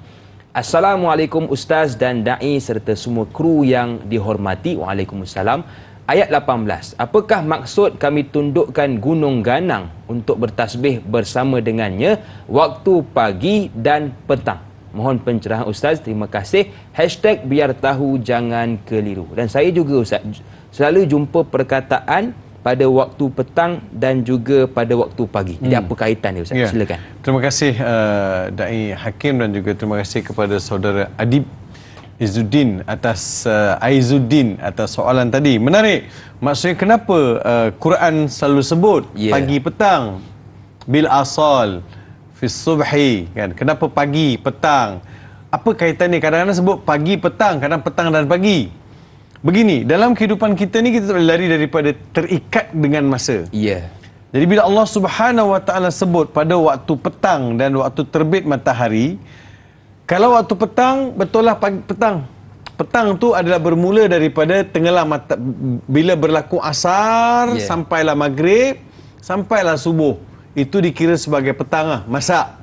Assalamualaikum Ustaz dan Da'i serta semua kru yang dihormati. Waalaikumsalam. Ayat 18. Apakah maksud kami tundukkan gunung ganang untuk bertasbih bersama dengannya waktu pagi dan petang? Mohon pencerahan Ustaz. Terima kasih. Hashtag biar tahu jangan keliru. Dan saya juga Ustaz selalu jumpa perkataan pada waktu petang dan juga pada waktu pagi. Jadi apa kaitan dia Ustaz? Silakan. Terima kasih Da'i Hakim dan juga terima kasih kepada saudara Adib Aizuddin atas soalan tadi. Menarik. Maksudnya kenapa Quran selalu sebut pagi petang, bil asal fi subhi, kan? Kenapa pagi petang? Apa kaitan ni? Kadang-kadang sebut pagi petang, kadang petang dan pagi. Begini, dalam kehidupan kita ni kita tak boleh lari daripada terikat dengan masa. Jadi bila Allah Subhanahu Wa Taala sebut pada waktu petang dan waktu terbit matahari, kalau waktu petang, betul lah pagi petang. Petang tu adalah bermula daripada tenggelam bila berlaku asar, sampailah maghrib, sampailah subuh. Itu dikira sebagai petang lah, masak.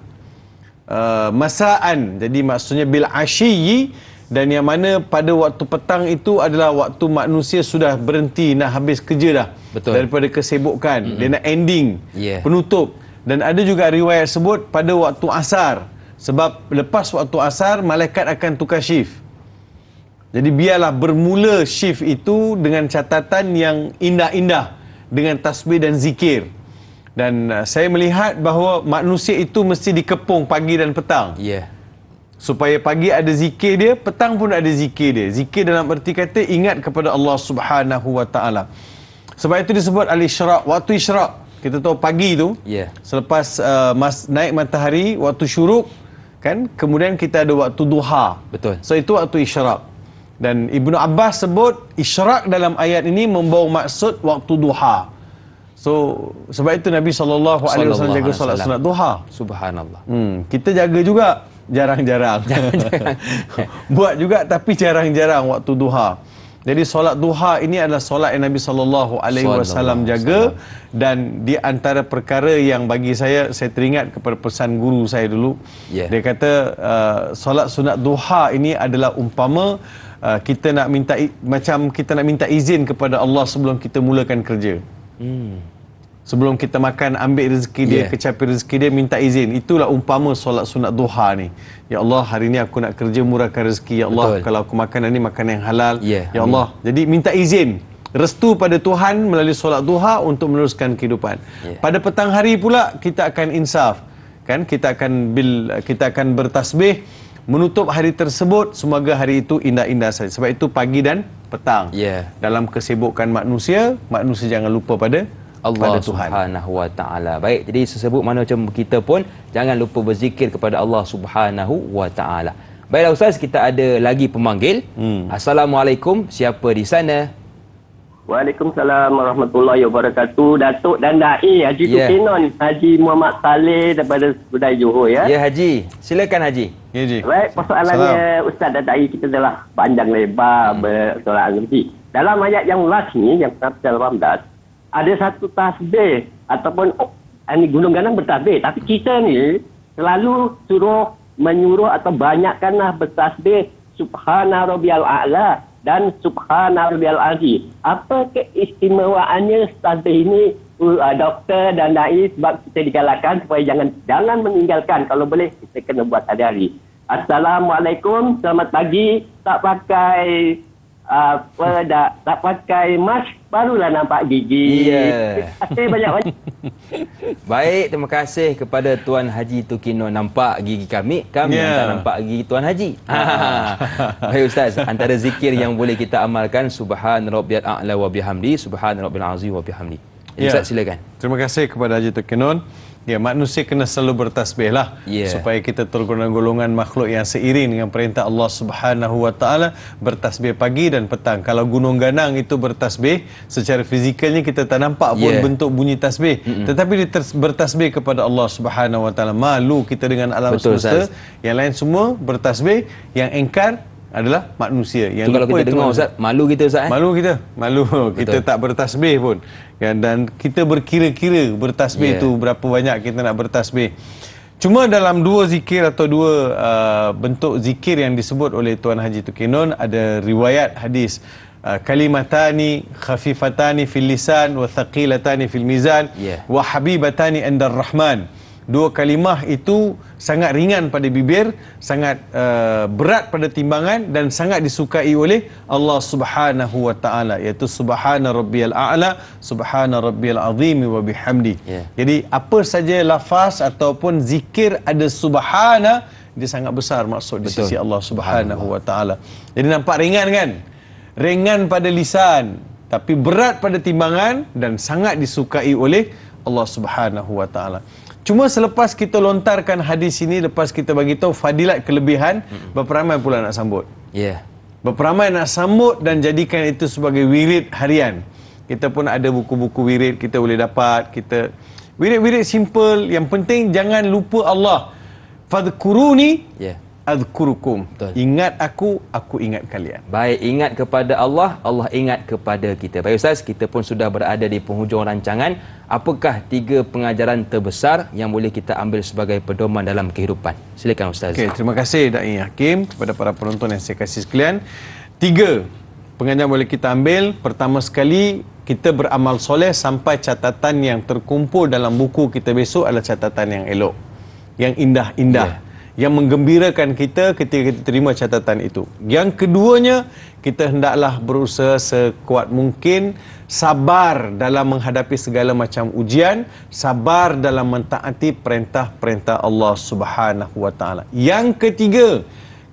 Masaan, jadi maksudnya bil asyiyi, dan yang mana pada waktu petang itu adalah waktu manusia sudah berhenti nak habis kerja dah. Daripada kesibukan. Dia nak ending, penutup. Dan ada juga riwayat sebut pada waktu asar. Sebab lepas waktu asar, malaikat akan tukar shift. Jadi biarlah bermula shift itu dengan catatan yang indah-indah, dengan tasbih dan zikir. Dan saya melihat bahawa manusia itu mesti dikepung pagi dan petang. Supaya pagi ada zikir dia, petang pun ada zikir dia. Zikir dalam erti kata ingat kepada Allah Subhanahu Wa Taala. Sebab itu disebut al-isyraq, waktu isyraq. Kita tahu pagi tu, selepas naik matahari, waktu syuruk, kan? Kemudian kita ada waktu duha. So itu waktu isyraq. Dan Ibnu Abbas sebut isyraq dalam ayat ini membawa maksud waktu duha. So sebab itu Nabi SAW jaga solat sunat duha. Subhanallah. Kita jaga juga jarang-jarang. Buat juga tapi jarang-jarang waktu duha. Jadi solat duha ini adalah solat yang Nabi SAW jaga, dan di antara perkara yang bagi saya teringat kepada pesan guru saya dulu. Dia kata solat sunat duha ini adalah umpama kita nak minta macam kita nak minta izin kepada Allah sebelum kita mulakan kerja. Sebelum kita makan, ambil rezeki dia, kecapi rezeki dia, minta izin. Itulah umpama solat sunat duha ni. Ya Allah, hari ni aku nak kerja, murahkan rezeki. Ya Allah, kalau aku makan ni, makan yang halal. Ya Allah. Jadi minta izin, restu pada Tuhan melalui solat duha untuk meneruskan kehidupan. Pada petang hari pula kita akan insaf, kan? Kita akan bertasbih menutup hari tersebut. Semoga hari itu indah-indah saja. Sebab itu pagi dan petang. Dalam kesibukan manusia jangan lupa pada Allah Subhanahu Wa Taala. Baik, jadi sesebut mana macam kita pun jangan lupa berzikir kepada Allah Subhanahu Wa Taala. Baiklah Ustaz, kita ada lagi pemanggil. Assalamualaikum, siapa di sana? Waalaikumsalam warahmatullahi wabarakatuh. Datuk dan Da'i Haji Tukinon, Haji Muhammad Saleh daripada Budai Johor, ya. Ya Haji, silakan Haji. Ya Haji. Baik, persoalannya Ustaz dan Da'i kita telah panjang lebar bersoalan nanti. Dalam ayat yang last ni, yang dalam Ramadan, ada satu tasbih ataupun ini gunung ganang bertasbih, tapi kita ni selalu menyuruh atau banyakkanlah bertasbih Subhana Rabbiyal A'la dan Subhana Rabbiyal Azim. Apa keistimewaannya tasbih ini, doktor dan Nais, sebab kita digalakkan supaya jangan meninggalkan. Kalau boleh kita kena buat hari-hari. Assalamualaikum, selamat pagi. Tak pakai tak pakai mask, barulah nampak gigi. Ya. Terima kasih banyak-banyak. Baik, terima kasih kepada Tuan Haji Tukino. Nampak gigi kami yang tak nampak gigi Tuan Haji. Baik Ustaz, antara zikir yang boleh kita amalkan, Subhan Rabbiyal A'la wa bihamdi, Subhan Rabbil Azim wa bihamdi. Ustaz, silakan. Terima kasih kepada Haji Tukinon. Ya, manusia kena selalu bertasbih lah supaya kita tergolong golongan makhluk yang seiring dengan perintah Allah Subhanahu wa taala, bertasbih pagi dan petang. Kalau gunung ganang itu bertasbih, secara fizikalnya kita tak nampak pun bentuk bunyi tasbih, tetapi dia bertasbih kepada Allah Subhanahu wa taala. Malu kita dengan alam semesta, yang lain semua bertasbih, yang engkar adalah manusia. Yang kalau kita dengar Ustaz, malu kita Ustaz. Malu kita tak bertasbih pun. Dan kita berkira-kira bertasbih itu berapa banyak kita nak bertasbih. Cuma dalam dua zikir atau dua bentuk zikir yang disebut oleh Tuan Haji Tukinon, ada riwayat hadis kalimatani khafifatani fil lisan wa thaqilatani fil mizan wa habibatani indar rahman. Dua kalimah itu sangat ringan pada bibir, sangat berat pada timbangan dan sangat disukai oleh Allah Subhanahu wa taala, iaitu Subhana Rabbiyal A'la, Subhana Rabbiyal Azim wa bihamdi. Jadi apa saja lafaz ataupun zikir ada subhana, dia sangat besar maksud di sisi Allah Subhanahu wa taala. Jadi nampak ringan kan? Ringan pada lisan tapi berat pada timbangan dan sangat disukai oleh Allah Subhanahu wa taala. Cuma selepas kita lontarkan hadis ini, lepas kita bagi tahu fadilat kelebihan, berapa ramai pula nak sambut? Berapa ramai nak sambut dan jadikan itu sebagai wirid harian. Kita pun ada buku-buku wirid kita boleh dapat. Kita wirid-wirid simple, yang penting jangan lupa Allah. Fadhkuruni adhkurukum. Ingat aku ingat kalian. Baik, ingat kepada Allah, Allah ingat kepada kita. Baik Ustaz, kita pun sudah berada di penghujung rancangan. Apakah 3 pengajaran terbesar yang boleh kita ambil sebagai pedoman dalam kehidupan? Silakan Ustaz. Okey, terima kasih Da'i Hakim, kepada para penonton yang saya kasih sekalian. 3 pengajaran boleh kita ambil. Pertama sekali, kita beramal soleh sampai catatan yang terkumpul dalam buku kita besok adalah catatan yang elok, yang indah-indah, yang menggembirakan kita ketika kita terima catatan itu. Yang keduanya, kita hendaklah berusaha sekuat mungkin sabar dalam menghadapi segala macam ujian, sabar dalam mentaati perintah-perintah Allah Subhanahu wa taala. Yang ketiga,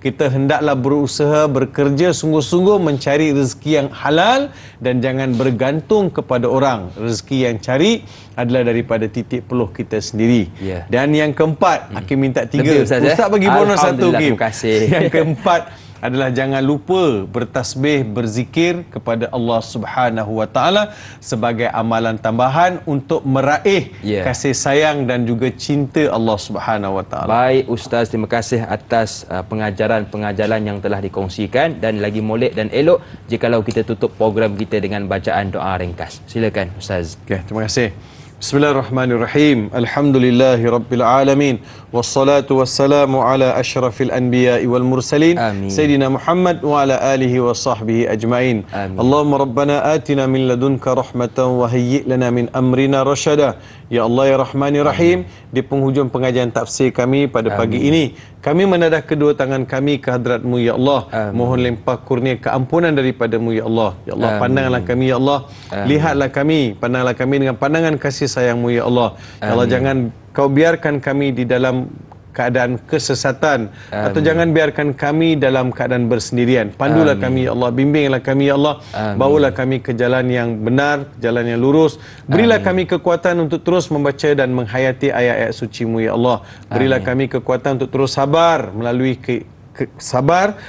kita hendaklah berusaha bekerja sungguh-sungguh mencari rezeki yang halal dan jangan bergantung kepada orang. Rezeki yang cari adalah daripada titik peluh kita sendiri. Dan yang keempat, Hakim minta 3. Ustaz bagi bonus 1 Hakim. Terima kasih. Yang keempat adalah jangan lupa bertasbih, berzikir kepada Allah Subhanahu wa taala sebagai amalan tambahan untuk meraih kasih sayang dan juga cinta Allah Subhanahu wa taala. Baik Ustaz, terima kasih atas pengajaran-pengajaran yang telah dikongsikan, dan lagi molek dan elok jikalau kita tutup program kita dengan bacaan doa ringkas. Silakan Ustaz. Okey, terima kasih. Bismillahirrahmanirrahim. Alhamdulillahi rabbil alamin. Wassalatu wassalamu ala asyrafil anbiya'i wal mursalin. Sayyidina Muhammad wa ala alihi wa sahbihi ajma'in. Allahumma rabbana atina min ladunka rahmatan wa hayyi' lana min amrina rasyada. Ya Allah ya Rahman ya Rahim, di penghujung pengajian tafsir kami pada pagi ini, kami menadah kedua tangan kami ke hadrat-Mu ya Allah. Mohon limpah kurnia keampunan daripada-Mu ya Allah. Ya Allah, pandanglah kami ya Allah. Lihatlah kami, pandanglah kami dengan pandangan kasih sayang-Mu ya Allah. Ya Allah, jangan Kau biarkan kami di dalam keadaan kesesatan, atau jangan biarkan kami dalam keadaan bersendirian. Pandulah kami ya Allah, bimbinglah kami ya Allah, bawalah kami ke jalan yang benar, jalan yang lurus. Berilah kami kekuatan untuk terus membaca dan menghayati ayat-ayat suci-Mu ya Allah. Berilah kami kekuatan untuk terus sabar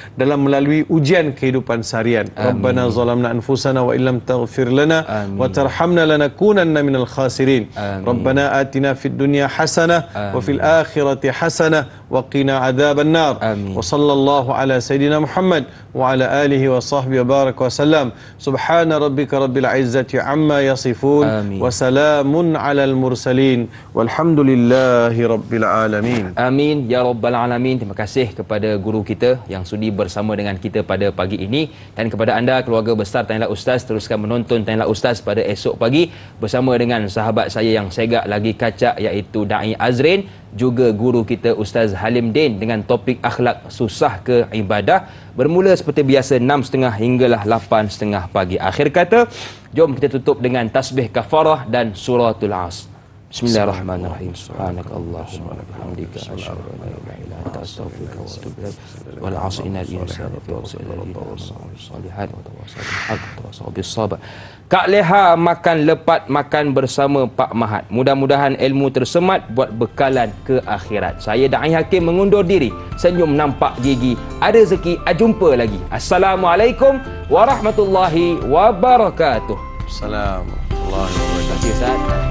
melalui ujian kehidupan seharian. Rabbana zalamna anfusana wa illam taghfir lana wa tarhamna lanakunanna minal khasirin. Rabbana atina fid dunya hasanah wa fil akhirati hasanah wa qina adzaban nar. Amin. Wa sallallahu ala sayidina Muhammad wa ala alihi wa sahbihi wa baraka wa sallam. Subhana rabbika rabbil izzati amma yasifun. Amin. Wa salamun alal mursalin. Walhamdulillahi rabbil alamin. Amin ya rabbal alamin. Terima kasih kepada guru kita yang sudi bersama dengan kita pada pagi ini, dan kepada anda keluarga besar Tanyalah Ustaz, teruskan menonton Tanyalah Ustaz pada esok pagi bersama dengan sahabat saya yang segak lagi kacak, iaitu Da'i Azrin, juga guru kita Ustaz Halim Din, dengan topik akhlak susah ke ibadah, bermula seperti biasa 6.30 hinggalah 8.30 pagi. Akhir kata, jom kita tutup dengan tasbih kafarah dan suratul As. Bismillahirrahmanirrahim. Subhanakallahumma wa bihamdika asyhadu an la ilaha illa anta astaghfiruka wa atubu ilaik. Wal 'asri innal insana lafi khusr illa alladziina amanu shalihat wa tawassaw bil haqqi wa tawassaw bis sabr. Kak Leha makan lepat makan bersama Pak Mahat. Mudah-mudahan ilmu tersemat buat bekalan ke akhirat. Saya Da'i Hakim mengundur diri. Senyum nampak gigi, ada rezeki, jumpa lagi. Assalamualaikum warahmatullahi wabarakatuh. Assalamualaikum warahmatullahi wabarakatuh. Terima kasih Ustaz.